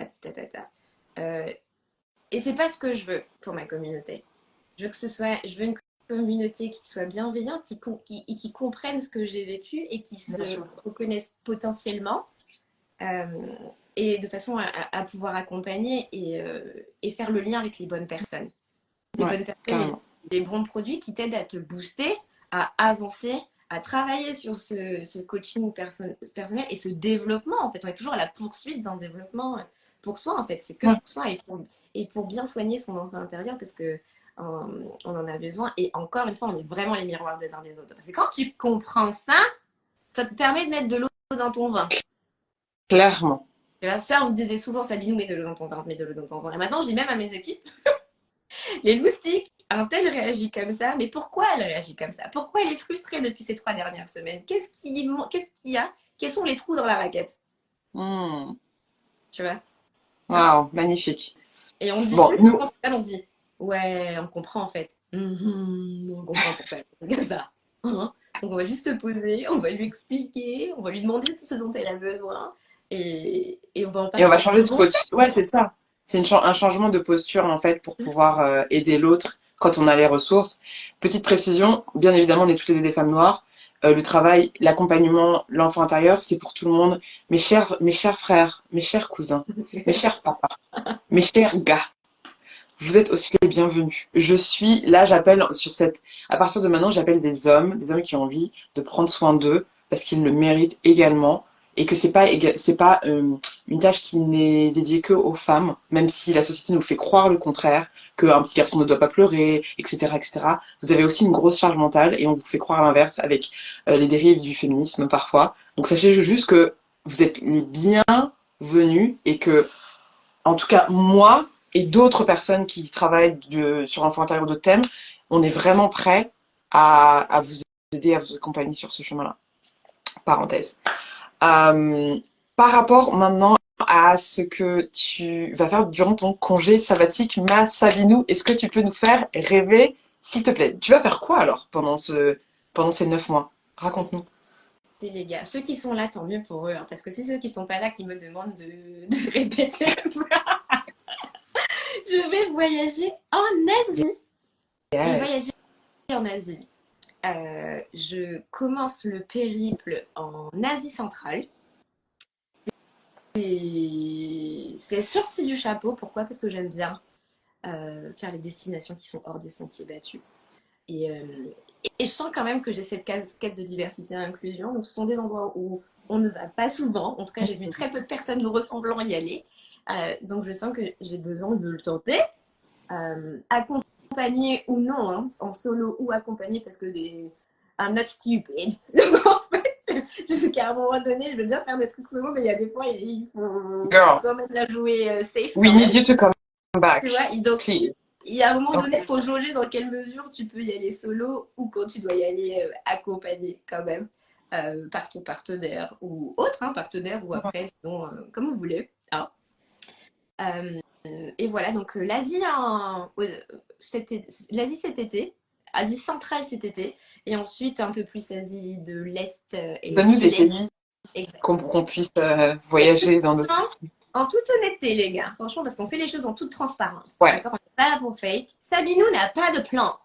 Euh, et c'est pas ce que je veux pour ma communauté. Je veux une communauté qui soit bienveillante, qui comprenne ce que j'ai vécu et qui Bien se sûr. reconnaisse potentiellement euh, et de façon à pouvoir accompagner et faire le lien avec les bonnes personnes. Les Ouais, bonnes personnes et carrément. des bons produits qui t'aident à te booster, à avancer, à travailler sur ce coaching personnel et ce développement. En fait, on est toujours à la poursuite d'un développement pour soi. En fait, c'est que Ouais, pour soi et pour bien soigner son enfant intérieur parce que on en a besoin. Et encore une fois, on est vraiment les miroirs des uns des autres. Parce que quand tu comprends ça, ça te permet de mettre de l'eau dans ton vin. clairement. Et ma soeur me disait souvent, Sabine, mets de l'eau dans ton vin, mets de l'eau dans ton vin. Et maintenant, je dis même à mes équipes, les loustiques, un tel réagit comme ça, mais pourquoi elle réagit comme ça? Pourquoi elle est frustrée depuis ces 3 dernières semaines? Qu'est-ce qu'il y a? Quels sont les trous dans la raquette? Mm. Tu vois? Hein? Waouh, magnifique. Et on Bon, discute, nous, on se dit, ouais, on comprend en fait. On comprend pourquoi elle est comme ça. Hein. Donc on va juste se poser, on va lui expliquer, on va lui demander ce dont elle a besoin et on va en et on parler va dans changer un de bon. posture. Ouais, c'est ça. C'est un changement de posture, en fait, pour pouvoir aider l'autre quand on a les ressources. Petite précision, bien évidemment, on est toutes les deux des femmes noires. Le travail, l'accompagnement, l'enfant intérieur, c'est pour tout le monde. Mes chers frères, mes chers cousins, mes chers papas, mes chers gars, vous êtes aussi les bienvenus. Je suis là, j'appelle à partir de maintenant, j'appelle des hommes qui ont envie de prendre soin d'eux parce qu'ils le méritent également et que c'est pas une tâche qui n'est dédiée que aux femmes, même si la société nous fait croire le contraire, qu'un petit garçon ne doit pas pleurer, etc., etc. Vous avez aussi une grosse charge mentale et on vous fait croire l'inverse avec les dérives du féminisme parfois. Donc sachez juste que vous êtes les bienvenus et que en tout cas, moi et d'autres personnes qui travaillent sur l'enfant intérieur de thème, on est vraiment prêts à vous aider, à vous accompagner sur ce chemin-là. Parenthèse. Euh, Par rapport maintenant à ce que tu vas faire durant ton congé sabbatique, Ma Savinou, est-ce que tu peux nous faire rêver, s'il te plaît? Tu vas faire quoi alors pendant ces 9 mois? Raconte-nous. écoutez les gars, ceux qui sont là, tant mieux pour eux, hein, parce que c'est ceux qui sont pas là qui me demandent de répéter. Je vais voyager en Asie. Je vais voyager Yes. en Asie. Je commence le périple en Asie centrale. Et c'est sorti du chapeau. Pourquoi? Parce que j'aime bien faire les destinations qui sont hors des sentiers battus. Et, euh, et je sens quand même que j'ai cette casquette de diversité et inclusion. Donc, ce sont des endroits où on ne va pas souvent. En tout cas, j'ai vu très peu de personnes nous ressemblant y aller. Donc, je sens que j'ai besoin de le tenter. Accompagné ou non, hein, en solo ou accompagné, parce que I'm not stupid. Donc, en fait, jusqu'à un moment donné, je veux bien faire des trucs solo, mais il y a des fois, il faut Girl, quand même la jouer safe we quand need même. you to come back, Tu vois, donc please. il y a un moment donné, Okay. il faut jauger dans quelle mesure tu peux y aller solo ou quand tu dois y aller accompagné quand même par ton partenaire ou autre, hein, partenaire ou après, sinon, comme vous voulez. Hein. Euh, et voilà, donc l'Asie cet été, Asie centrale cet été, et ensuite un peu plus Asie de l'Est et Donne-nous des Sud-Est. pays Exact. qu'on puisse Et voyager dans d'autres franchement, esprits. en toute honnêteté, les gars, franchement, parce qu'on fait les choses en toute transparence. Ouais. D'accord? On n'est pas là pour fake. Sabinou n'a pas de plan.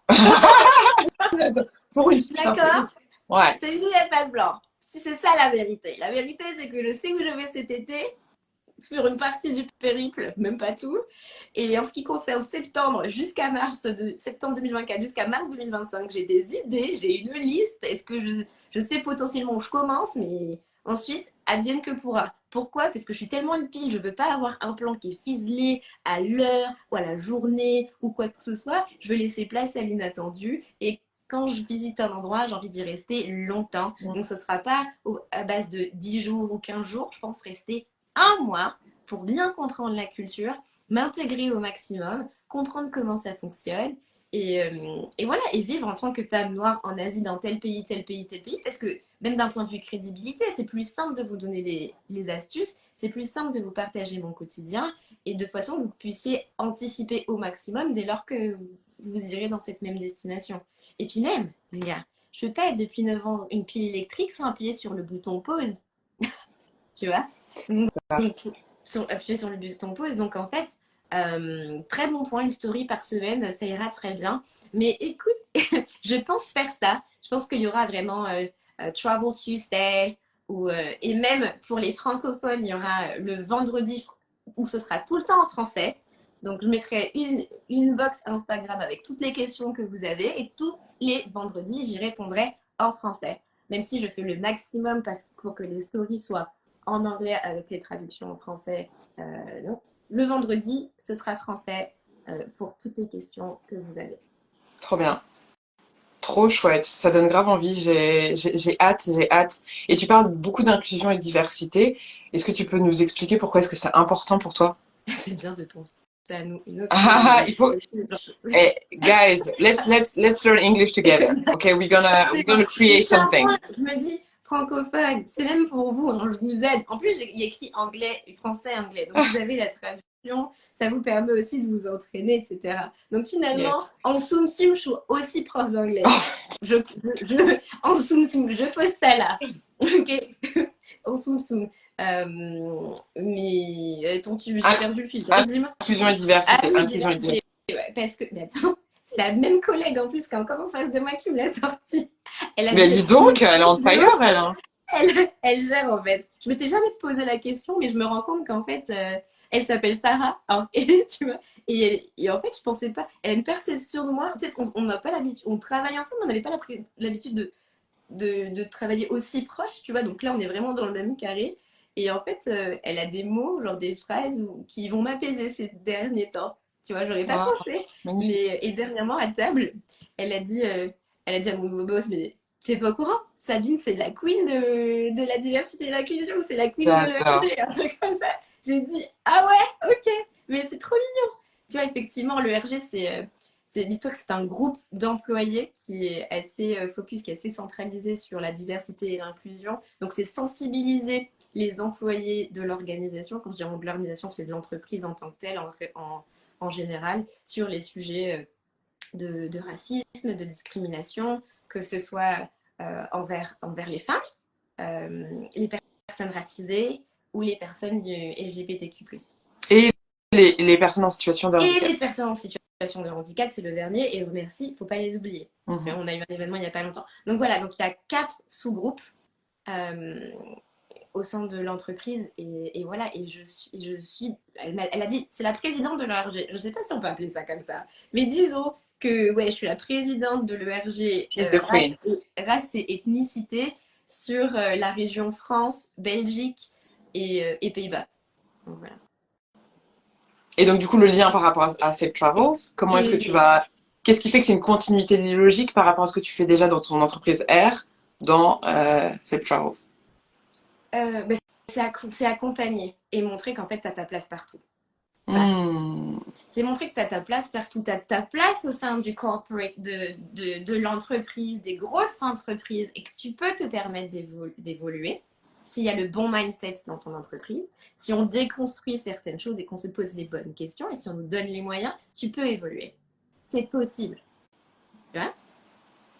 Pour une fois. D'accord? Ouais. Sabinou n'a pas de plan. Si c'est ça la vérité. La vérité, c'est que je sais où je vais cet été, sur une partie du périple, même pas tout. Et en ce qui concerne septembre 2024 jusqu'à mars 2025, j'ai des idées, j'ai une liste. Est-ce que je sais potentiellement où je commence, mais ensuite, advienne que pourra. Pourquoi? Parce que je suis tellement une pile, je veux pas avoir un plan qui est ficelé à l'heure ou à la journée ou quoi que ce soit. Je veux laisser place à l'inattendu et quand je visite un endroit, j'ai envie d'y rester longtemps. Donc, ce ne sera pas à base de 10 jours ou 15 jours. Je pense rester un mois pour bien comprendre la culture, m'intégrer au maximum, comprendre comment ça fonctionne et voilà, et vivre en tant que femme noire en Asie dans tel pays, tel pays, tel pays, parce que même d'un point de vue crédibilité, c'est plus simple de vous donner les astuces, c'est plus simple de vous partager mon quotidien et de façon que vous puissiez anticiper au maximum dès lors que vous irez dans cette même destination. Et puis même, les gars, je ne peux pas être depuis 9 ans une pile électrique sans appuyer sur le bouton pause, tu vois. Donc, appuyer sur le bouton pause. Donc, en fait, très bon point, une story par semaine, ça ira très bien. Mais écoute, je pense faire ça. Je pense qu'il y aura vraiment Travel Tuesday et même pour les francophones, il y aura le vendredi où ce sera tout le temps en français. Donc, je mettrai une box Instagram avec toutes les questions que vous avez et tous les vendredis, j'y répondrai en français. Même si je fais le maximum pour que les stories soient en anglais avec les traductions en français. Donc, le vendredi, ce sera français pour toutes les questions que vous avez. Trop bien. Trop chouette. Ça donne grave envie. J'ai hâte, j'ai hâte. Et tu parles beaucoup d'inclusion et de diversité. Est-ce que tu peux nous expliquer pourquoi est-ce que c'est important pour toi? C'est bien de penser à nous une autre fois. Ah, il faut. Hey, guys, let's learn English together. Okay, we're gonna create something. Je me dis francophone, c'est même pour vous, hein, je vous aide. En plus, il y a écrit anglais, français, anglais. Donc vous avez la traduction, ça vous permet aussi de vous entraîner, etc. Donc Yes. finalement, en soum sum, je suis aussi prof d'anglais. Oh, En soum sum, je pose ça là. Ok. En soum sum. Mais attends, j'ai perdu le fil. Dis-moi. inclusion et Ah diversité. oui, Inclusion et diversité. diversité. Ouais, parce que, mais attends, c'est la même collègue en plus qui est encore en face de moi qui me l'a sortie. Elle a Mais dit, dis donc, elle est on fire, elle. Hein. elle gère en fait. Je m'étais jamais posé la question, mais je me rends compte qu'en fait, elle s'appelle Sarah. Hein, et, tu vois, et en fait, je pensais pas. Elle a une perception de moi. Peut-être on n'a pas l'habitude. On travaille ensemble, on n'avait pas l'habitude de travailler aussi proche, tu vois. Donc là, on est vraiment dans le même carré. Et en fait, elle a des mots, genre des phrases qui vont m'apaiser ces derniers temps. Tu vois, j'aurais pas Ah, pensé. magnifique. Et dernièrement, à table, elle a dit, euh, elle a dit à mon nouveau boss, mais c'est pas au courant. Sabine, c'est la queen de la diversité et de l'inclusion, c'est la queen de D'accord. l'ERG, un truc comme ça. J'ai dit, ah ouais, ok, mais c'est trop mignon. Tu vois, effectivement, l'ERG, dis-toi que c'est un groupe d'employés qui est assez focus, qui est assez centralisé sur la diversité et l'inclusion. Donc, c'est sensibiliser les employés de l'organisation. Quand je dis de l'organisation, c'est de l'entreprise en tant que telle, en général, sur les sujets de racisme, de discrimination, que ce soit envers les femmes, les personnes racisées ou les personnes du LGBTQ+. Et les personnes en situation de Et handicap. les personnes en situation de handicap, c'est le dernier, et merci, il ne faut pas les oublier. Mhm. On a eu un événement il n'y a pas longtemps. Donc voilà, donc il y a 4 sous-groupes au sein de l'entreprise, et voilà, et je suis elle a dit, c'est la présidente de l'ERG, je ne sais pas si on peut appeler ça comme ça, mais disons que ouais, je suis la présidente de l'ERG She's the queen. race et ethnicité sur la région France, Belgique et Pays-Bas. Donc voilà. Et donc, du coup, le lien par rapport à Safe Travels, comment est-ce que tu vas... Qu'est-ce qui fait que c'est une continuité logique par rapport à ce que tu fais déjà dans ton entreprise R dans Safe Travels? Bah, c'est accompagner et montrer qu'en fait, tu as ta place partout. Hmm. C'est montrer que tu as ta place partout. Tu as ta place au sein du corporate, de l'entreprise, des grosses entreprises, et que tu peux te permettre d'évoluer s'il y a le bon mindset dans ton entreprise, si on déconstruit certaines choses et qu'on se pose les bonnes questions, et si on nous donne les moyens, tu peux évoluer. C'est possible. Tu vois?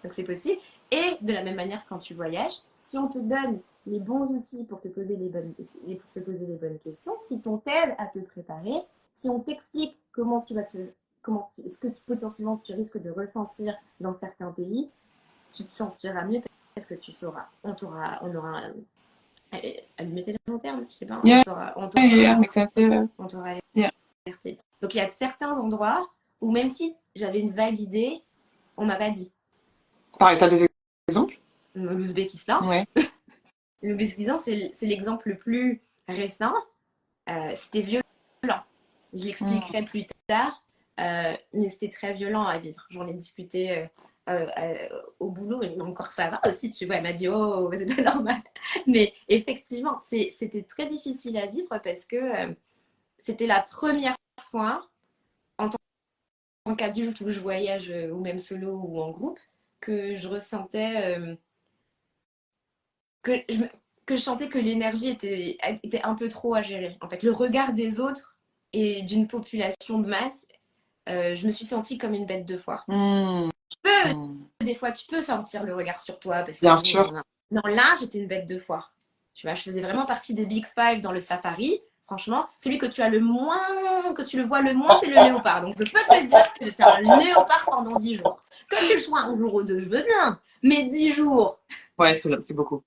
Donc c'est possible. Et de la même manière, quand tu voyages, si on te donne les bons outils pour te poser les bonnes questions, si on t'aide à te préparer, si on t'explique ce que potentiellement tu risques de ressentir dans certains pays, tu te sentiras mieux parce que tu sauras. On aura allumé tes lanternes, je sais pas, Yeah, on yeah, makes sense. t'aura Yeah. alerté. Donc il y a certains endroits où même si j'avais une vague idée, on m'a pas dit. Pareil, t'as des exemples? L'Ouzbékistan. Ouais. L'Ouzbékistan, c'est l'exemple le plus récent. C'était violent. Je l'expliquerai plus tard, mais c'était très violent à vivre. J'en ai discuté au boulot, et encore ça va aussi, tu vois. Elle m'a dit, oh, c'est pas normal. Mais effectivement, c'était très difficile à vivre parce que c'était la première fois, en tant qu'adulte où je voyage, ou même solo ou en groupe, que je ressentais que je, que je sentais que l'énergie était un peu trop à gérer. En fait, le regard des autres et d'une population de masse, je me suis sentie comme une bête de foire. Hmm. Des fois, tu peux sentir le regard sur toi parce que Bien sûr. non, là, j'étais une bête de foire. Tu vois, je faisais vraiment partie des Big Five dans le safari. Franchement, celui que tu as le moins, que tu le vois le moins, c'est le léopard. Donc, je peux te dire que j'étais un léopard pendant 10 jours. Que tu le sois un jour ou deux, je veux bien. Mais 10 jours, Ouais, c'est beaucoup.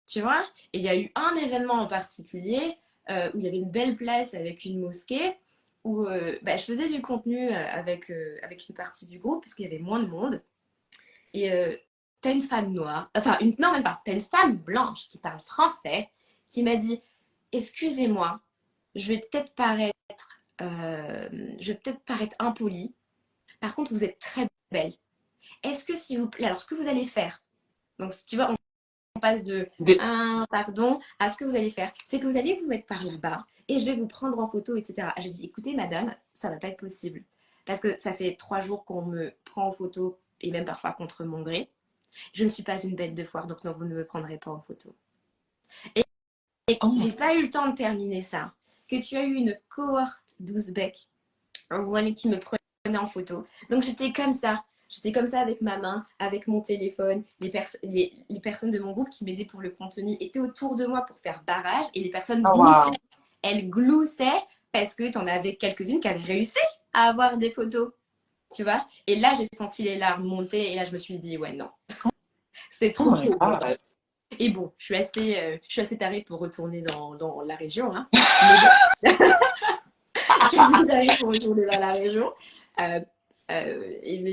tu vois. Et il y a eu un événement en particulier où il y avait une belle place avec une mosquée où je faisais du contenu avec une partie du groupe parce qu'il y avait moins de monde. Et t'as une femme noire, enfin, non, même pas, t'as une femme blanche qui parle français qui m'a dit, excusez-moi, je vais peut-être paraître, impolie. Par contre, vous êtes très belle. Est-ce que s'il vous plaît, alors ce que vous allez faire, donc tu vois, on passe de Des... un pardon à ce que vous allez faire, c'est que vous allez vous mettre par là-bas et je vais vous prendre en photo, etc. J'ai dit, écoutez, madame, ça va pas être possible. Parce que ça fait 3 jours qu'on me prend en photo et même parfois contre mon gré. Je ne suis pas une bête de foire, donc non, vous ne me prendrez pas en photo. Et j'ai pas eu le temps de terminer ça. Que tu as eu une cohorte d'Ouzbeks, voilà, qui me prenaient en photo. Donc j'étais comme ça. J'étais comme ça avec ma main, avec mon téléphone. Les personnes de mon groupe qui m'aidaient pour le contenu étaient autour de moi pour faire barrage. Et les personnes gloussaient. Wow. Elles gloussaient parce que tu en avais quelques-unes qui avaient réussi à avoir des photos. Tu vois? Et là, j'ai senti les larmes monter. Et là, je me suis dit, ouais, non. C'est trop cool. Et bon, je suis assez tarée pour retourner dans la région. Hein. Je suis assez tarée pour retourner dans la région. Mais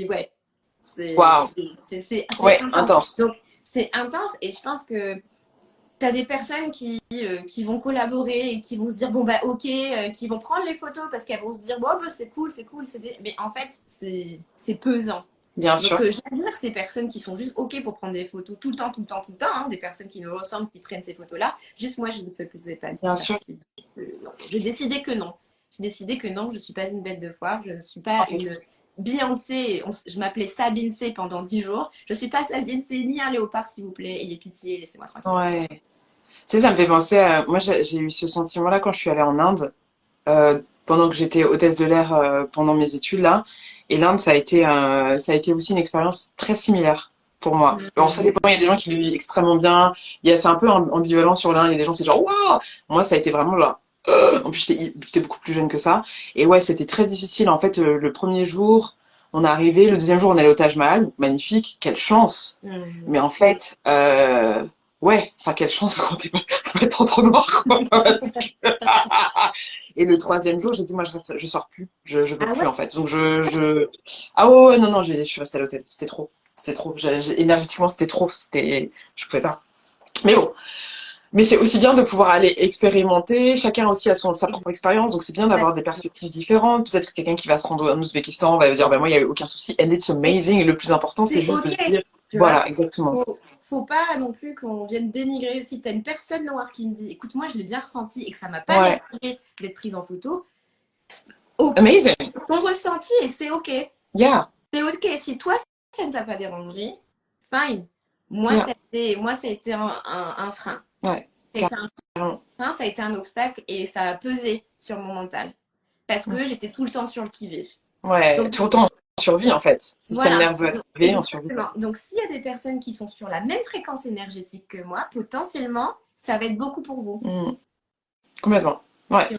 ouais, c'est intense. Donc, c'est intense et je pense que tu as des personnes qui vont collaborer et qui vont se dire, bon, bah, ok, qui vont prendre les photos parce qu'elles vont se dire, bon, bah, c'est cool. Mais en fait, c'est pesant. Bien sûr. Donc, j'admire ces personnes qui sont juste ok pour prendre des photos tout le temps, hein, des personnes qui nous ressemblent, qui prennent ces photos-là. Juste moi, je ne faisais pas Bien sûr. Non. J'ai décidé que non. Je ne suis pas une bête de foire, je ne suis pas une Beyoncé. Je m'appelais Sabine C pendant 10 jours. Je ne suis pas Sabine C ni un léopard, s'il vous plaît. Ayez pitié, laissez-moi tranquille. Ouais. Tu sais, ça me fait penser à... Moi, j'ai eu ce sentiment-là quand je suis allée en Inde, pendant que j'étais hôtesse de l'air pendant mes études là. Et l'Inde, ça a été aussi une expérience très similaire pour moi. Alors ça dépend, il y a des gens qui le vivent extrêmement bien, c'est un peu ambivalent sur l'un, il y a des gens c'est genre waouh, moi ça a été vraiment genre en plus j'étais beaucoup plus jeune que ça, et ouais c'était très difficile en fait. Le premier jour on est arrivé, le deuxième jour on est allé au Taj Mahal, magnifique, quelle chance, mais en fait ouais, enfin quelle chance quand t'es pas trop noir quoi. Et le troisième jour j'ai dit moi je sors plus, je peux Ah plus ouais? en fait, donc ah ouais, ouais, non non, je suis restée à l'hôtel, c'était trop. C'était trop. Énergétiquement, c'était trop. Je pouvais pas. Mais bon. Mais c'est aussi bien de pouvoir aller expérimenter. Chacun aussi a sa propre expérience. Donc c'est bien d'avoir des perspectives différentes. Peut-être que quelqu'un qui va se rendre en Ouzbékistan va dire, ben moi, il n'y a eu aucun souci. And it's amazing. Et le plus important, c'est C'est juste de ok, se dire, tu vois. voilà, exactement. Faut pas non plus qu'on vienne dénigrer. Si t'as une personne noire qui me dit, écoute, moi je l'ai bien ressenti et que ça m'a pas Ouais. dérangé d'être prise en photo, ok. Amazing. Ton ressenti et c'est ok. Yeah. C'est ok. Si toi ça ne t'a pas dérangé, fine. Yeah. Moi, ça a été un frein. Ouais. Ça a été un Carrément. frein, ça a été un obstacle et ça a pesé sur mon mental. Parce que j'étais tout le temps sur le qui-vive. Ouais. Donc, Tout autant en survie, en fait. Système voilà. nerveux Donc, activé, en survie. exactement. Donc, s'il y a des personnes qui sont sur la même fréquence énergétique que moi, potentiellement, ça va être beaucoup pour vous. Complètement. Ouais.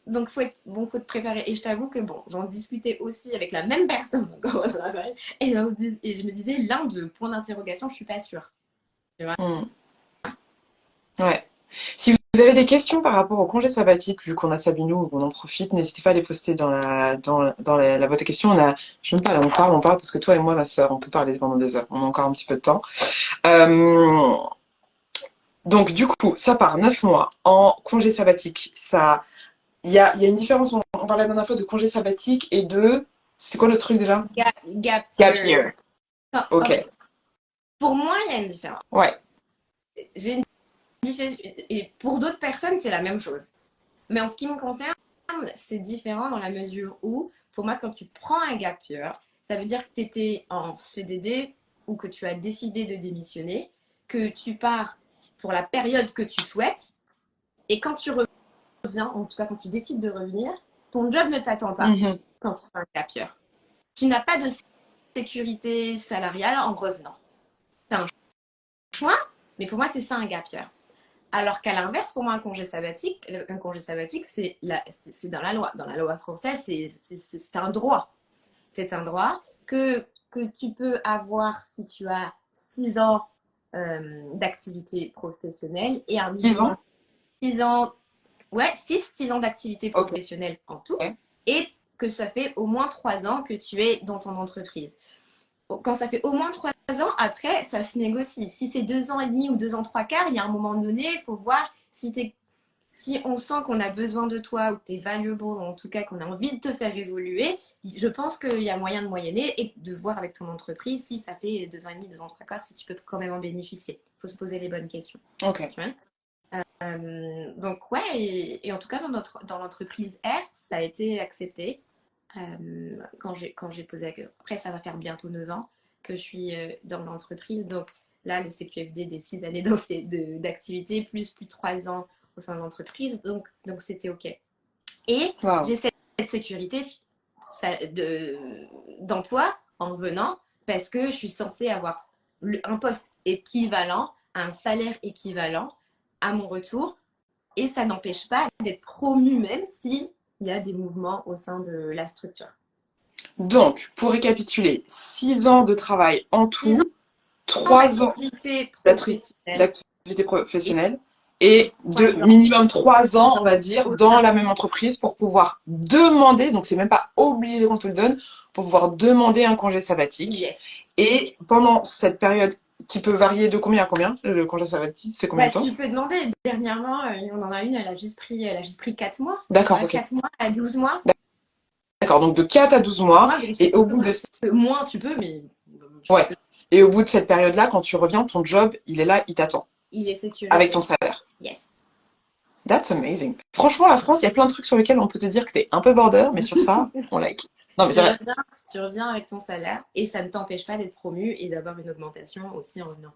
Donc faut te préparer. Et je t'avoue que bon, j'en discutais aussi avec la même personne encore au travail. Et je me disais, l'un de points d'interrogation, je suis pas sûre. Tu vois? Ouais. Si vous avez des questions par rapport au congé sabbatique, vu qu'on a Sabinou, on en profite, n'hésitez pas à les poster dans la boîte à questions. Je ne sais pas, là, on parle parce que toi et moi, ma sœur, on peut parler pendant des heures. On a encore un petit peu de temps. Donc, du coup, ça part 9 mois en congé sabbatique. Il y a une différence. On parlait la dernière fois de congé sabbatique et c'est quoi le truc déjà? Gap Gap year. year. Ok. Pour moi, il y a une différence. Ouais. J'ai une différence. Et pour d'autres personnes, c'est la même chose. Mais en ce qui me concerne, c'est différent dans la mesure où, pour moi, quand tu prends un gap year, ça veut dire que tu étais en CDD ou que tu as décidé de démissionner, que tu pars pour la période que tu souhaites, et quand tu reviens, en tout cas quand tu décides de revenir, ton job ne t'attend pas quand tu fais un gap year. Tu n'as pas de sécurité salariale en revenant. Tu as un choix, mais pour moi, c'est ça un gap year. Alors qu'à l'inverse, pour moi, un congé sabbatique, c'est dans la loi. Dans la loi française, c'est un droit. C'est un droit que tu peux avoir si tu as 6 ans d'activité professionnelle et un minimum 6 ans, ouais, 6 ans d'activité professionnelle en tout, et que ça fait au moins 3 ans que tu es dans ton entreprise. Quand ça fait au moins 3 ans, après, ça se négocie. Si c'est 2 ans et demi ou 2 ans 3/4, il y a un moment donné, il faut voir si on sent qu'on a besoin de toi ou que tu es valuable, en tout cas qu'on a envie de te faire évoluer. Je pense qu'il y a moyen de moyenner et de voir avec ton entreprise si ça fait 2 ans et demi, 2 ans 3/4, si tu peux quand même en bénéficier. Il faut se poser les bonnes questions. Ok. Tu vois. Donc ouais, et en tout cas dans l'entreprise R, ça a été accepté. Quand j'ai posé après ça va faire bientôt 9 ans que je suis dans l'entreprise, donc là le CQFD décide d'aller d'activité plus de 3 ans au sein de l'entreprise, donc c'était ok, et j'ai cette sécurité d'emploi en revenant parce que je suis censée avoir un poste équivalent, un salaire équivalent à mon retour, et ça n'empêche pas d'être promu même si il y a des mouvements au sein de la structure. Donc, pour récapituler, 6 ans de travail en tout, 3 ans d'activité professionnelle et minimum 3 ans, on va dire, dans la même entreprise pour pouvoir demander, donc c'est même pas obligé qu'on te le donne, pour pouvoir demander un congé sabbatique. Yes. Et pendant cette période qui peut varier de combien à combien, le congé sabbatique, c'est combien de temps? Tu peux demander. Dernièrement, on en a une, elle a juste pris 4 mois. D'accord, ok. 4 mois à 12 mois. D'accord, donc de 4 à 12 mois. Et au bout de... Moins tu peux, mais... Ouais. Et au bout de cette période-là, quand tu reviens, ton job, il est là, il t'attend. Il est sécurisé. Avec ton salaire. Yes. That's amazing. Franchement, la France, il y a plein de trucs sur lesquels on peut te dire que t'es un peu border, mais sur ça, on like. Non, mais c'est vrai. Tu reviens avec ton salaire et ça ne t'empêche pas d'être promu et d'avoir une augmentation aussi en revenant.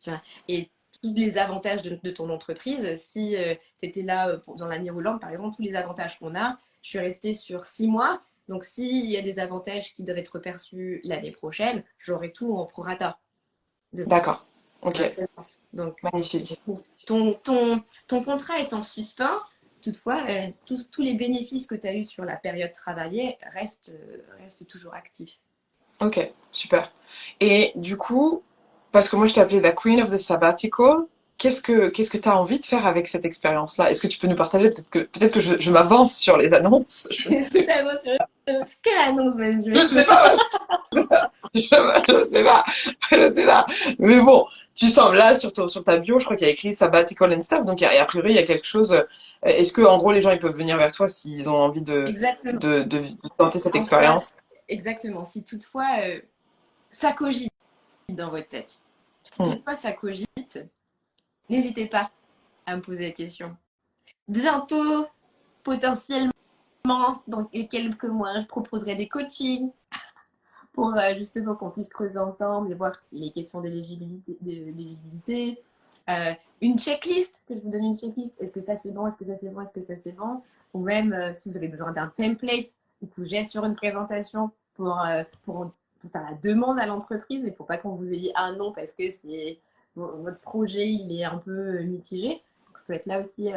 Tu vois. Et tous les avantages de ton entreprise, si tu étais là dans l'année roulante, par exemple, tous les avantages qu'on a, je suis restée sur 6 mois, Donc, s'il y a des avantages qui doivent être perçus l'année prochaine, j'aurai tout en prorata de D'accord. ma Ok. présence. Donc, Magnifique. ton contrat est en suspens. Toutefois, tous les bénéfices que tu as eus sur la période travaillée restent toujours actifs. Ok. Super. Et du coup, parce que moi je t'ai appelée la Queen of the Sabbatical, qu'est-ce que tu as envie de faire avec cette expérience-là? Est-ce que tu peux nous partager? Peut-être que je m'avance sur les annonces. Je ne sais pas. Totalement sur quelle annonce, même Je sais pas. Je sais pas. Je sais pas. Mais bon, tu sembles là sur ta bio, je crois qu'il y a écrit Sabbatical and stuff. Donc a priori il y a quelque chose. Est-ce que en gros les gens ils peuvent venir vers toi s'ils ont envie Exactement. de tenter cette En soi, expérience? exactement. Si toutefois ça cogite dans votre tête, si Hmm. toutefois ça cogite, n'hésitez pas à me poser la question. Bientôt, potentiellement, dans quelques mois, je proposerai des coachings pour justement qu'on puisse creuser ensemble et voir les questions d'éligibilité. Une checklist, que je vous donne une checklist. Est-ce que ça c'est bon? Est-ce que ça c'est bon? Est-ce que ça c'est bon? Ou même si vous avez besoin d'un template que j'ai sur une présentation pour faire la demande à l'entreprise et pour pas qu'on vous ayez un non parce que votre projet il est un peu mitigé. Donc, je peux être là aussi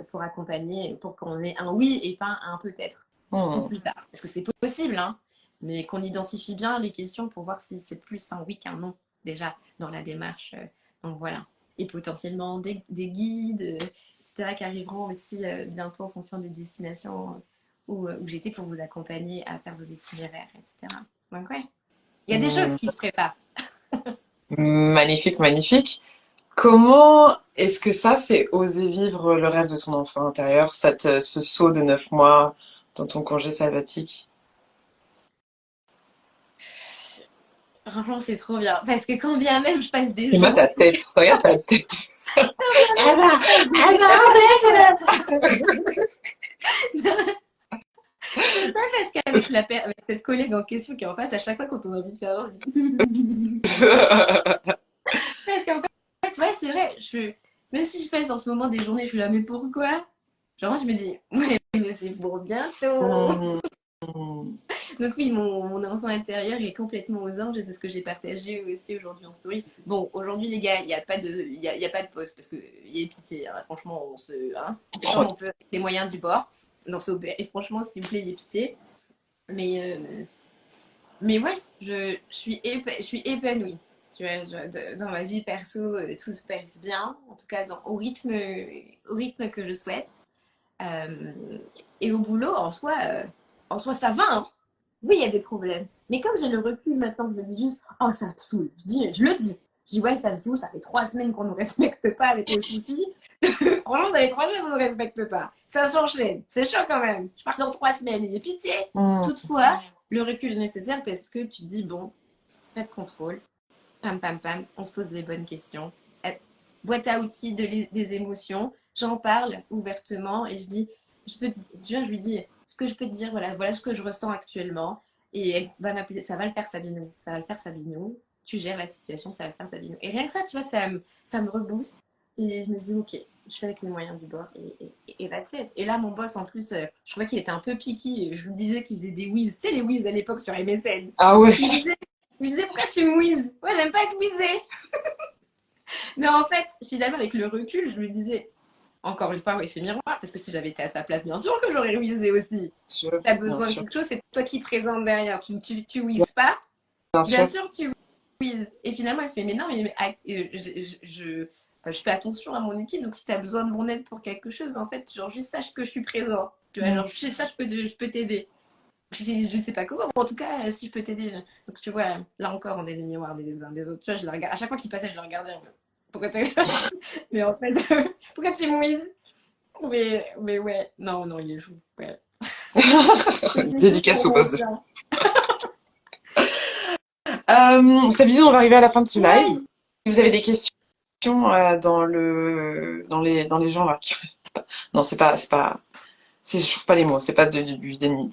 pour accompagner, pour qu'on ait un oui et pas un peut-être ou Hmm. plus tard. Parce que c'est possible, hein, mais qu'on identifie bien les questions pour voir si c'est plus un oui qu'un non déjà dans la démarche. Donc voilà. Et potentiellement des guides, etc., qui arriveront aussi bientôt en fonction des destinations où j'étais pour vous accompagner à faire vos itinéraires, etc. Donc ouais, il y a des choses Hmm. qui se préparent. Magnifique, magnifique. Comment est-ce que ça, c'est oser vivre le rêve de ton enfant intérieur, ce saut de 9 mois dans ton congé sabbatique? Franchement, c'est trop bien. Parce que quand bien même je passe des Et moi, ta journées, tête, regarde ta tête. Anna, Anna, c'est ça parce qu'avec avec cette collègue en question qui est en face, à chaque fois quand on a envie de faire un, je dis parce qu'en fait, ouais, c'est vrai, même si je passe en ce moment des journées, je suis là, mais pourquoi? Genre, je me dis, ouais, mais c'est pour bientôt. Hmm. Donc oui, mon enfant intérieur est complètement aux anges et c'est ce que j'ai partagé aussi aujourd'hui en story. Bon, aujourd'hui les gars, il y a pas de pause parce que il y a pitié, hein. Franchement, on fait comme on peut avec les moyens du bord. Donc, et franchement, s'il vous plaît, il y a pitié. Mais, mais ouais, je suis épanouie. Tu vois, dans ma vie perso, tout se passe bien, en tout cas au rythme que je souhaite. Euh, et au boulot, en soi, ça va, hein. Oui, il y a des problèmes. Mais comme j'ai le recul maintenant, je me dis juste, oh, ça me saoule. Je le dis. Je dis, ouais, ça me saoule, ça fait 3 semaines qu'on ne nous respecte pas avec les soucis. Franchement, ça fait 3 semaines qu'on ne nous respecte pas. Ça s'enchaîne. C'est chaud quand même. Je pars dans 3 semaines. Il y a pitié. Hmm. Toutefois, le recul est nécessaire parce que tu te dis, bon, pas de contrôle. Pam, pam, pam. On se pose les bonnes questions. Boîte à outils des émotions. J'en parle ouvertement et je dis, je lui dis, ce que je peux te dire, voilà ce que je ressens actuellement. Et elle va m'appeler, ça va le faire Sabinou, ça va le faire Sabinou. Tu gères la situation, ça va le faire Sabinou. Et rien que ça, tu vois, ça me rebooste. Et je me dis, ok, je fais avec les moyens du bord et that's it. Et là, mon boss, en plus, je trouvais qu'il était un peu piqué. Je lui disais qu'il faisait des whiz. Tu sais, les whiz à l'époque sur MSN. Ah ouais. Je lui disais, pourquoi tu me whiz? Ouais, j'aime pas être whizé. Mais en fait, finalement, avec le recul, je lui disais, encore une fois, effet miroir, parce que si j'avais été à sa place, bien sûr que j'aurais whizzé aussi. Sûr, T'as bien besoin de sûr, quelque chose, c'est toi qui présente derrière. Tu whizzes pas, bien bien sûr. sûr tu whizzes. Et finalement, elle fait, mais non, mais je fais attention à mon équipe, donc si t'as besoin de mon aide pour quelque chose, en fait, genre juste sache que je suis présent. Tu vois, genre, ça, je peux t'aider. Je ne sais pas comment, mais en tout cas, si je peux t'aider. Donc, tu vois, là encore, on est les miroirs des uns des autres. Tu vois, je la regarde. À chaque fois qu'il passait, je le regardais. Pourquoi t'es. Mais en fait, pourquoi tu mouises? Mais ouais, non, non, il est fou. Ouais. Dédicace au boss de... Sabine, on va arriver à la fin de ce live. Ouais. Si vous avez des questions dans les gens là. Non, je trouve pas les mots, c'est pas du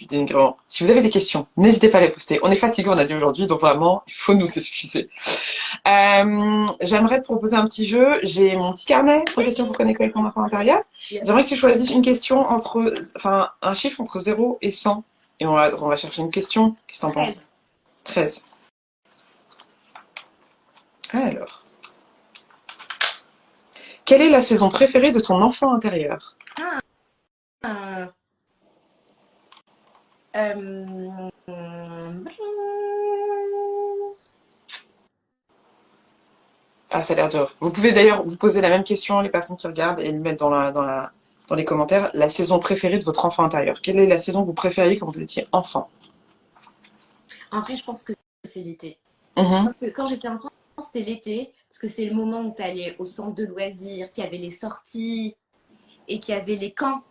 dénigrement. Si vous avez des questions, n'hésitez pas à les poster. On est fatigué, on a dit aujourd'hui, donc vraiment, il faut nous excuser. J'aimerais te proposer un petit jeu. J'ai mon petit carnet, 100 questions pour connecter avec ton enfant intérieur. Yes. J'aimerais que tu choisisses une question un chiffre entre 0 et 100 Et on va chercher une question. Qu'est-ce que t'en penses? 13. 13. Alors, quelle est la saison préférée de ton enfant intérieur? Ah, euh, Ah, ça a l'air dur. Vous pouvez d'ailleurs vous poser la même question, les personnes qui regardent, et le mettre dans les commentaires. La saison préférée de votre enfant intérieur. Quelle est la saison que vous préfériez quand vous étiez enfant? En vrai, je pense que c'est l'été. Mhm. Parce que quand j'étais enfant, c'était l'été, parce que c'est le moment où tu allais au centre de loisirs, qu'il y avait les sorties et qu'il y avait les camps.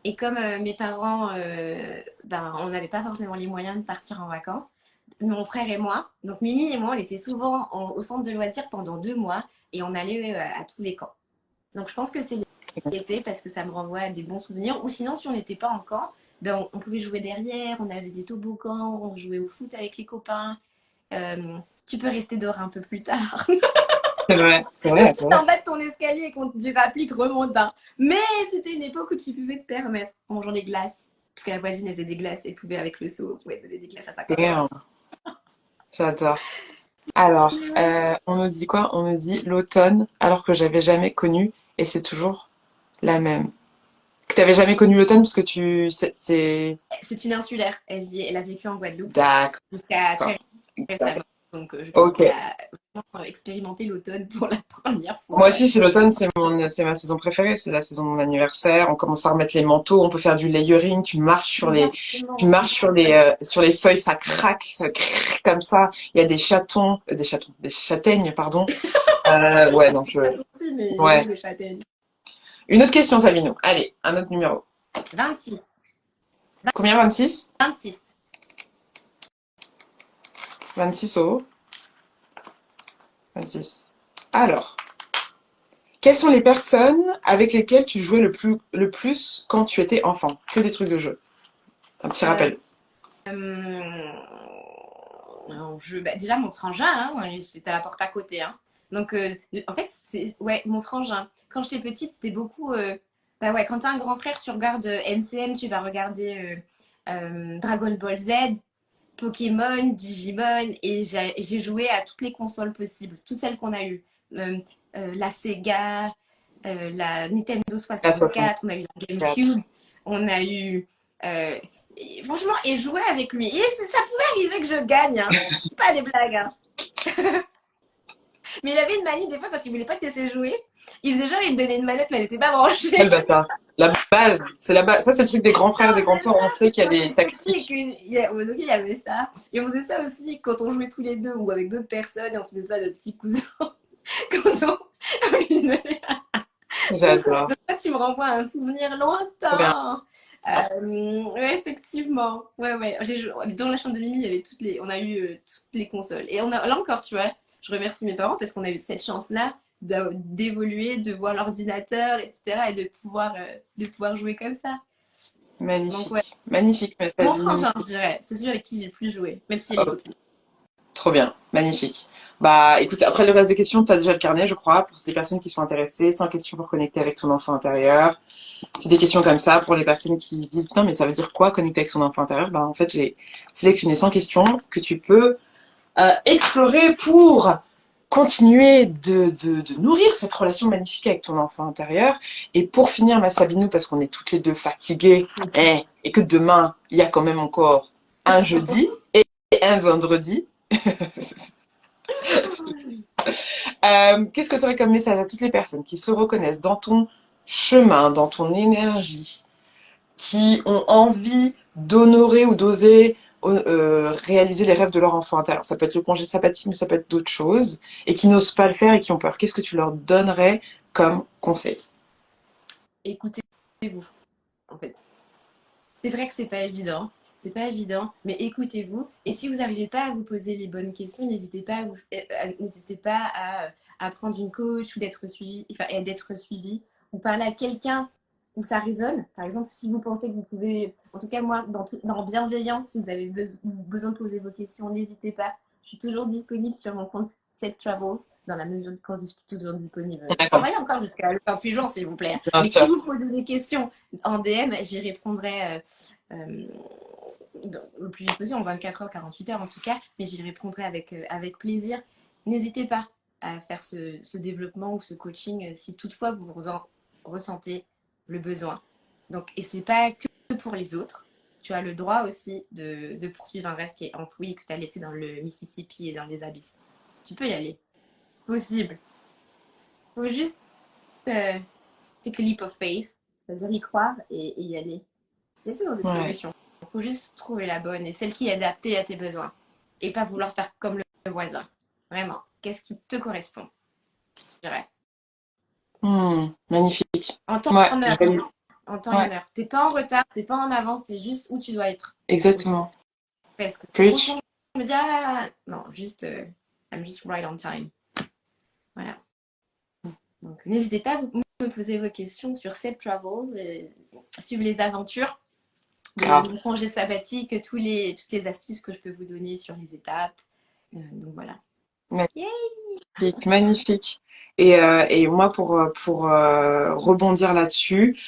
Et comme mes parents, ben, on n'avait pas forcément les moyens de partir en vacances, mon frère et moi, donc Mimi et moi, on était souvent au centre de loisirs pendant 2 mois et on allait à tous les camps. Donc je pense que c'est l'été parce que ça me renvoie à des bons souvenirs. Ou sinon, si on n'était pas en camp, ben, on pouvait jouer derrière, on avait des toboggans, on jouait au foot avec les copains. Euh, Tu peux rester dehors un peu plus tard. C'est vrai, c'est Ou vrai, si c'est t'es vrai. en bas de ton escalier et qu'on te dit rapplique, remonte un. Mais c'était une époque où tu pouvais te permettre en mangeant des glaces. Parce que la voisine elle faisait des glaces et pouvait avec le seau, pouvait donner des glaces à 50 Damn, centimes. j'adore. Alors, on nous dit quoi? On nous dit l'automne, alors que j'avais jamais connu, et c'est toujours la même. Que t'avais jamais connu l'automne parce que C'est une insulaire. Elle a vécu en Guadeloupe D'accord. jusqu'à très récemment. Donc je pense Ok. qu'elle a vraiment expérimenté l'automne pour la première Moi fois. aussi, c'est l'automne, c'est ma saison préférée. C'est la saison de mon anniversaire. On commence à remettre les manteaux. On peut faire du layering. Tu Exactement. marches sur les feuilles, ça craque comme ça. Il y a des châtaignes, pardon. Ouais, non, Pas aussi, mais il y a ouais. eu des châtaignes. Une autre question, Sabino. Allez, un autre numéro. 26. Combien? 26? 26. 26 euros. 26. Alors, quelles sont les personnes avec lesquelles tu jouais le plus quand tu étais enfant? Que des trucs de jeu. Un petit Euh, rappel. bah, déjà, mon frangin, hein, c'était à la porte à côté. Hein. Donc, en fait, c'est ouais, mon frangin. Quand j'étais petite, c'était beaucoup. Bah ouais, quand t'as un grand frère, tu regardes NCM, tu vas regarder Dragon Ball Z, Pokémon, Digimon, et j'ai joué à toutes les consoles possibles, toutes celles qu'on a eues. Euh, la Sega, la Nintendo La 64, on a eu la 64. GameCube, on a eu. euh, Franchement, et jouer avec lui. Et ça pouvait arriver que je gagne, hein. C'est pas des blagues, hein. Mais il avait une manie, des fois, quand il voulait pas te laisser jouer, il faisait genre, il me donnait une manette, mais elle était pas Quel branchée. bâtard. La base, c'est la base. Ça, c'est le truc des grands frères, des On grandes faisait sœurs. On ça sait qu'il y a quand des j'étais petit et tactiques. donc, il y avait ça. Et on faisait ça aussi quand on jouait tous les deux ou avec d'autres personnes. Et on faisait ça de petits cousins. Quand on lui donnait J'adore. donc là, tu me renvoies à un souvenir Trop bien. lointain. Ouais, effectivement. Ouais, ouais. Dans la chambre de Mimi, il y avait on a eu toutes les consoles. Et là encore, tu vois, je remercie mes parents parce qu'on a eu cette chance-là d'évoluer, de voir l'ordinateur, etc. et de pouvoir jouer comme ça. Donc, ouais. Magnifique. Magnifique, ma Mon Sabine. frangin, je dirais. C'est celui avec qui j'ai le plus joué, même s'il est Oh, copine. trop bien. Magnifique. Bah, écoute, après le reste des questions, tu as déjà le carnet, je crois, pour les personnes qui sont intéressées. 100 questions pour connecter avec ton enfant intérieur. C'est des questions comme ça pour les personnes qui se disent, putain, mais ça veut dire quoi connecter avec son enfant intérieur? Bah, en fait, j'ai sélectionné 100 questions que tu peux explorer pour continuer de nourrir cette relation magnifique avec ton enfant intérieur. Et pour finir, ma Sabinou, parce qu'on est toutes les deux fatiguées, et que demain, il y a quand même encore un jeudi et un vendredi, qu'est-ce que tu aurais comme message à toutes les personnes qui se reconnaissent dans ton chemin, dans ton énergie, qui ont envie d'honorer ou d'oser réaliser les rêves de leur enfant intérieur? Ça peut être le congé sabbatique, mais ça peut être d'autres choses, et qui n'osent pas le faire et qui ont peur. Qu'est-ce que tu leur donnerais comme conseil? Écoutez-vous, en fait. C'est vrai que c'est pas évident, mais écoutez-vous. Et si vous n'arrivez pas à vous poser les bonnes questions, n'hésitez pas à prendre une coach ou d'être suivi, enfin, et d'être suivi, ou parler à quelqu'un où ça résonne. Par exemple, si vous pensez que vous pouvez, en tout cas moi, dans bienveillance, si vous avez besoin de poser vos questions, n'hésitez pas. Je suis toujours disponible sur mon compte Set Travels, dans la mesure de quand je suis toujours disponible. Je D'accord, travaille encore jusqu'à le 28 juin, s'il vous plaît. bien Mais si sûr. vous posez des questions en DM, j'y répondrai le plus vite possible, en 24 heures, 48 heures en tout cas, mais j'y répondrai avec plaisir. N'hésitez pas à faire ce développement ou ce coaching si toutefois vous en ressentez le besoin. Donc, et c'est pas que pour les autres. Tu as le droit aussi de poursuivre un rêve qui est enfoui et que tu as laissé dans le Mississippi et dans les abysses. Tu peux y aller. Possible. Faut juste take a leap of faith, c'est-à-dire y croire et y aller. Il y a toujours des solutions. Il faut juste trouver la bonne et celle qui est adaptée à tes besoins. Et pas vouloir faire comme le voisin. Vraiment. Qu'est-ce qui te correspond? Je dirais. Magnifique. En temps et en heure. En temps et en heure. T'es pas en retard, t'es pas en avance, t'es juste où tu dois être. Exactement. Aussi. Parce que Preach. je me dis, non, juste, I'm just right on time. Voilà. Donc, n'hésitez pas à me poser vos questions sur Seb Travels, suivre les aventures de mon congé sabbatique, toutes les astuces que je peux vous donner sur les étapes. Donc voilà. Magnifique, magnifique. Et moi, pour rebondir là-dessus,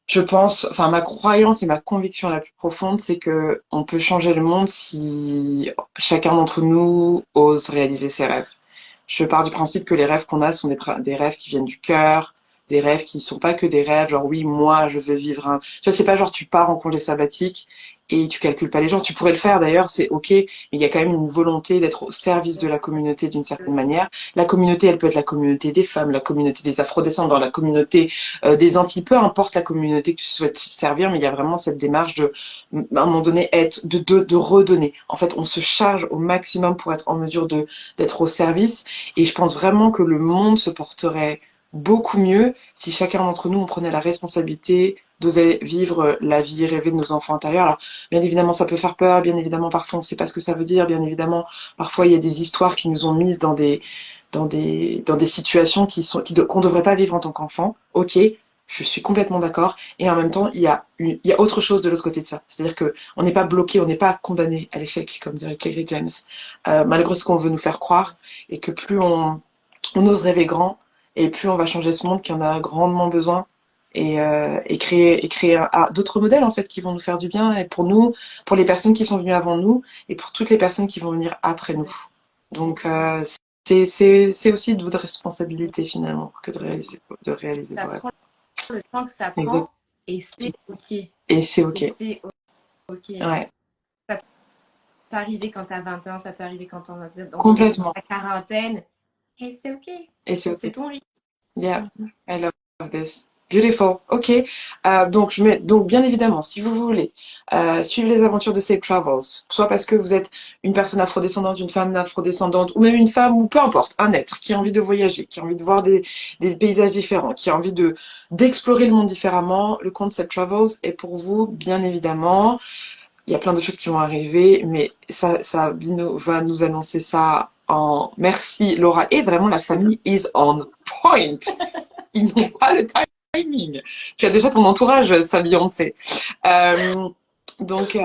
je pense, enfin, ma croyance et ma conviction la plus profonde, c'est que on peut changer le monde si chacun d'entre nous ose réaliser ses rêves. Je pars du principe que les rêves qu'on a sont des rêves qui viennent du cœur, des rêves qui sont pas que des rêves, genre oui, moi, je veux vivre un... Tu vois, c'est pas genre tu pars en congé sabbatique et tu calcules pas les gens. Tu pourrais le faire d'ailleurs, c'est ok, mais il y a quand même une volonté d'être au service de la communauté d'une certaine manière. La communauté, elle peut être la communauté des femmes, la communauté des afrodescendants, la communauté des Antilles, peu importe la communauté que tu souhaites servir, mais il y a vraiment cette démarche de, à un moment donné, de redonner. En fait, on se charge au maximum pour être en mesure d'être au service. Et je pense vraiment que le monde se porterait beaucoup mieux si chacun d'entre nous, on prenait la responsabilité d'oser vivre la vie rêvée de nos enfants intérieurs. Alors, bien évidemment, ça peut faire peur, bien évidemment, parfois on ne sait pas ce que ça veut dire, bien évidemment, parfois il y a des histoires qui nous ont mises dans des situations qu'on devrait pas vivre en tant qu'enfant. Ok, je suis complètement d'accord. Et en même temps, il y a autre chose de l'autre côté de ça. C'est-à-dire que on n'est pas bloqué, on n'est pas condamné à l'échec, comme dirait Kerry James, malgré ce qu'on veut nous faire croire, et que plus on ose rêver grand, et plus on va changer ce monde qui en a grandement besoin, et créer d'autres modèles en fait qui vont nous faire du bien, et pour nous, pour les personnes qui sont venues avant nous, et pour toutes les personnes qui vont venir après nous. Donc c'est aussi de votre responsabilité finalement que de réaliser ça vos rêves. prend le temps que ça prend Exact. et c'est ok. Et c'est ok. Et c'est ok. Ouais. Ça peut arriver quand t'as 20 ans, ça peut arriver quand t'en as Complètement. la quarantaine. Et c'est ok. Et c'est ok. C'est ton rythme. Yeah, I love this. Beautiful. Ok. Donc bien évidemment, si vous voulez suivre les aventures de Safe Travels, soit parce que vous êtes une personne afrodescendante, une femme afrodescendante, ou même une femme, ou peu importe, un être qui a envie de voyager, qui a envie de voir des paysages différents, qui a envie d'explorer le monde différemment, le compte Safe Travels est pour vous, bien évidemment. Il y a plein de choses qui vont arriver, mais ça Bino va nous annoncer ça en merci Laura. Et vraiment, la famille is on point. Ils n'ont pas le timing. Tu as déjà ton entourage, ça Beyoncé. Donc,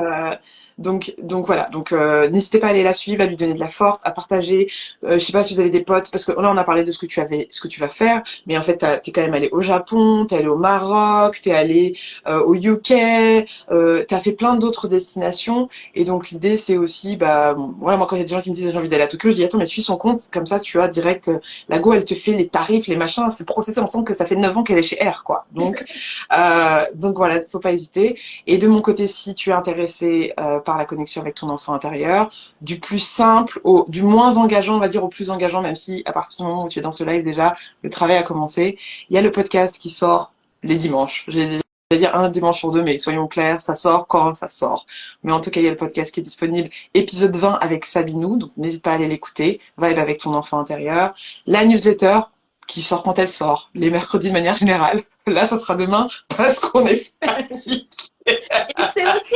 voilà. Donc, n'hésitez pas à aller la suivre, à lui donner de la force, à partager. Je sais pas si vous avez des potes, parce que là, on a parlé de ce que tu vas faire, mais en fait, t'es quand même allé au Japon, t'es allé au Maroc, t'es allé au UK, t'as fait plein d'autres destinations. Et donc, l'idée, c'est aussi, voilà, moi, quand il y a des gens qui me disent j'ai envie d'aller à Tokyo, je dis attends, mais suis son compte, comme ça, tu as direct, la go, elle te fait les tarifs, les machins, c'est processé ensemble que ça fait 9 ans qu'elle est chez Air, quoi. Donc voilà, faut pas hésiter. Et de mon côté, si tu es intéressé par la connexion avec ton enfant intérieur, du plus simple du moins engageant, on va dire, au plus engageant, même si à partir du moment où tu es dans ce live déjà, le travail a commencé. Il y a le podcast qui sort les dimanches. J'allais dire un dimanche sur deux, mais soyons clairs, ça sort quand ça sort. Mais en tout cas, il y a le podcast qui est disponible, épisode 20 avec Sabinou, donc n'hésite pas à aller l'écouter. Vibe avec ton enfant intérieur. La newsletter qui sort quand elle sort, les mercredis de manière générale. Là, ça sera demain parce qu'on est fatigué. Et c'est ok.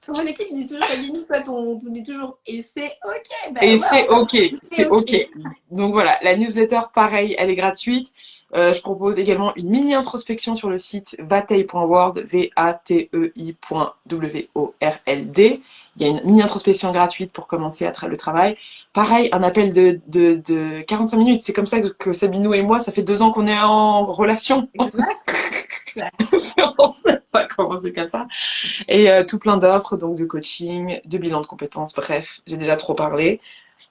Mon équipe dit toujours, Sabine, toi, on dit toujours, et c'est ok. Et c'est ok, c'est ok. Donc voilà, la newsletter, pareil, elle est gratuite. Je propose également une mini introspection sur le site vatei.world, vatei.world. Il y a une mini introspection gratuite pour commencer le travail. Pareil, un appel de 45 minutes. C'est comme ça que Sabinou et moi, ça fait 2 ans qu'on est en relation. Exact. Ça a commencé comme ça. Et tout plein d'offres, donc de coaching, de bilan de compétences, bref, j'ai déjà trop parlé.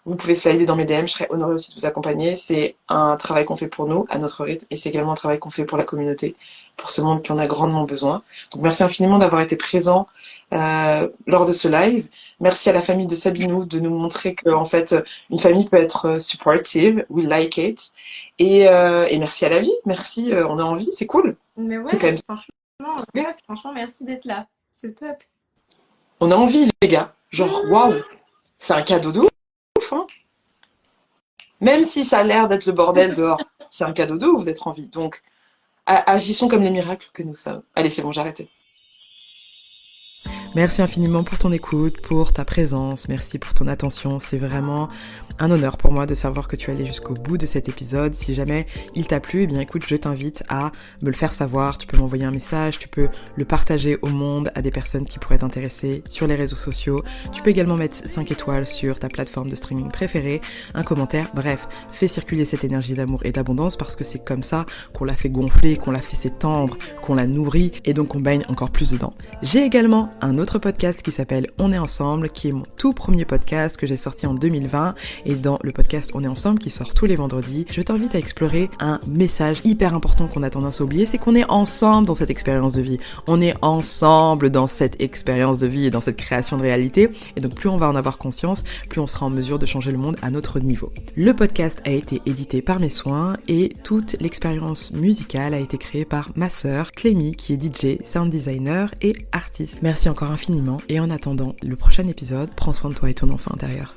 Vous pouvez slider dans mes DM, je serais honorée aussi de vous accompagner. C'est un travail qu'on fait pour nous, à notre rythme, et c'est également un travail qu'on fait pour la communauté, pour ce monde qui en a grandement besoin. Donc merci infiniment d'avoir été présent lors de ce live. Merci à la famille de Sabinou de nous montrer que en fait une famille peut être supportive, we like it. Et merci à la vie, merci, on a envie, c'est cool. Mais ouais, C'est quand même franchement, merci d'être là. C'est top. On a envie, les gars. Genre, waouh, c'est un cadeau de ouf, hein. Même si ça a l'air d'être le bordel dehors, c'est un cadeau de ouf d'être en vie. Donc, agissons comme les miracles que nous sommes. Allez, c'est bon, j'ai arrêté. Merci infiniment pour ton écoute, pour ta présence, merci pour ton attention. C'est vraiment un honneur pour moi de savoir que tu es allé jusqu'au bout de cet épisode. Si jamais il t'a plu, eh bien écoute, je t'invite à me le faire savoir. Tu peux m'envoyer un message, tu peux le partager au monde à des personnes qui pourraient t'intéresser sur les réseaux sociaux. Tu peux également mettre 5 étoiles sur ta plateforme de streaming préférée, un commentaire. Bref, fais circuler cette énergie d'amour et d'abondance parce que c'est comme ça qu'on l'a fait gonfler, qu'on l'a fait s'étendre, qu'on l'a nourri et donc on baigne encore plus dedans. J'ai également un autre podcast qui s'appelle On est ensemble, qui est mon tout premier podcast que j'ai sorti en 2020. Et dans le podcast On est ensemble, qui sort tous les vendredis, je t'invite à explorer un message hyper important qu'on a tendance à oublier, c'est qu'on est ensemble dans cette expérience de vie. On est ensemble dans cette expérience de vie et dans cette création de réalité. Et donc plus on va en avoir conscience, plus on sera en mesure de changer le monde à notre niveau. Le podcast a été édité par mes soins et toute l'expérience musicale a été créée par ma sœur Clémy, qui est DJ, sound designer et artiste. Merci encore infiniment et en attendant le prochain épisode, prends soin de toi et ton enfant intérieur.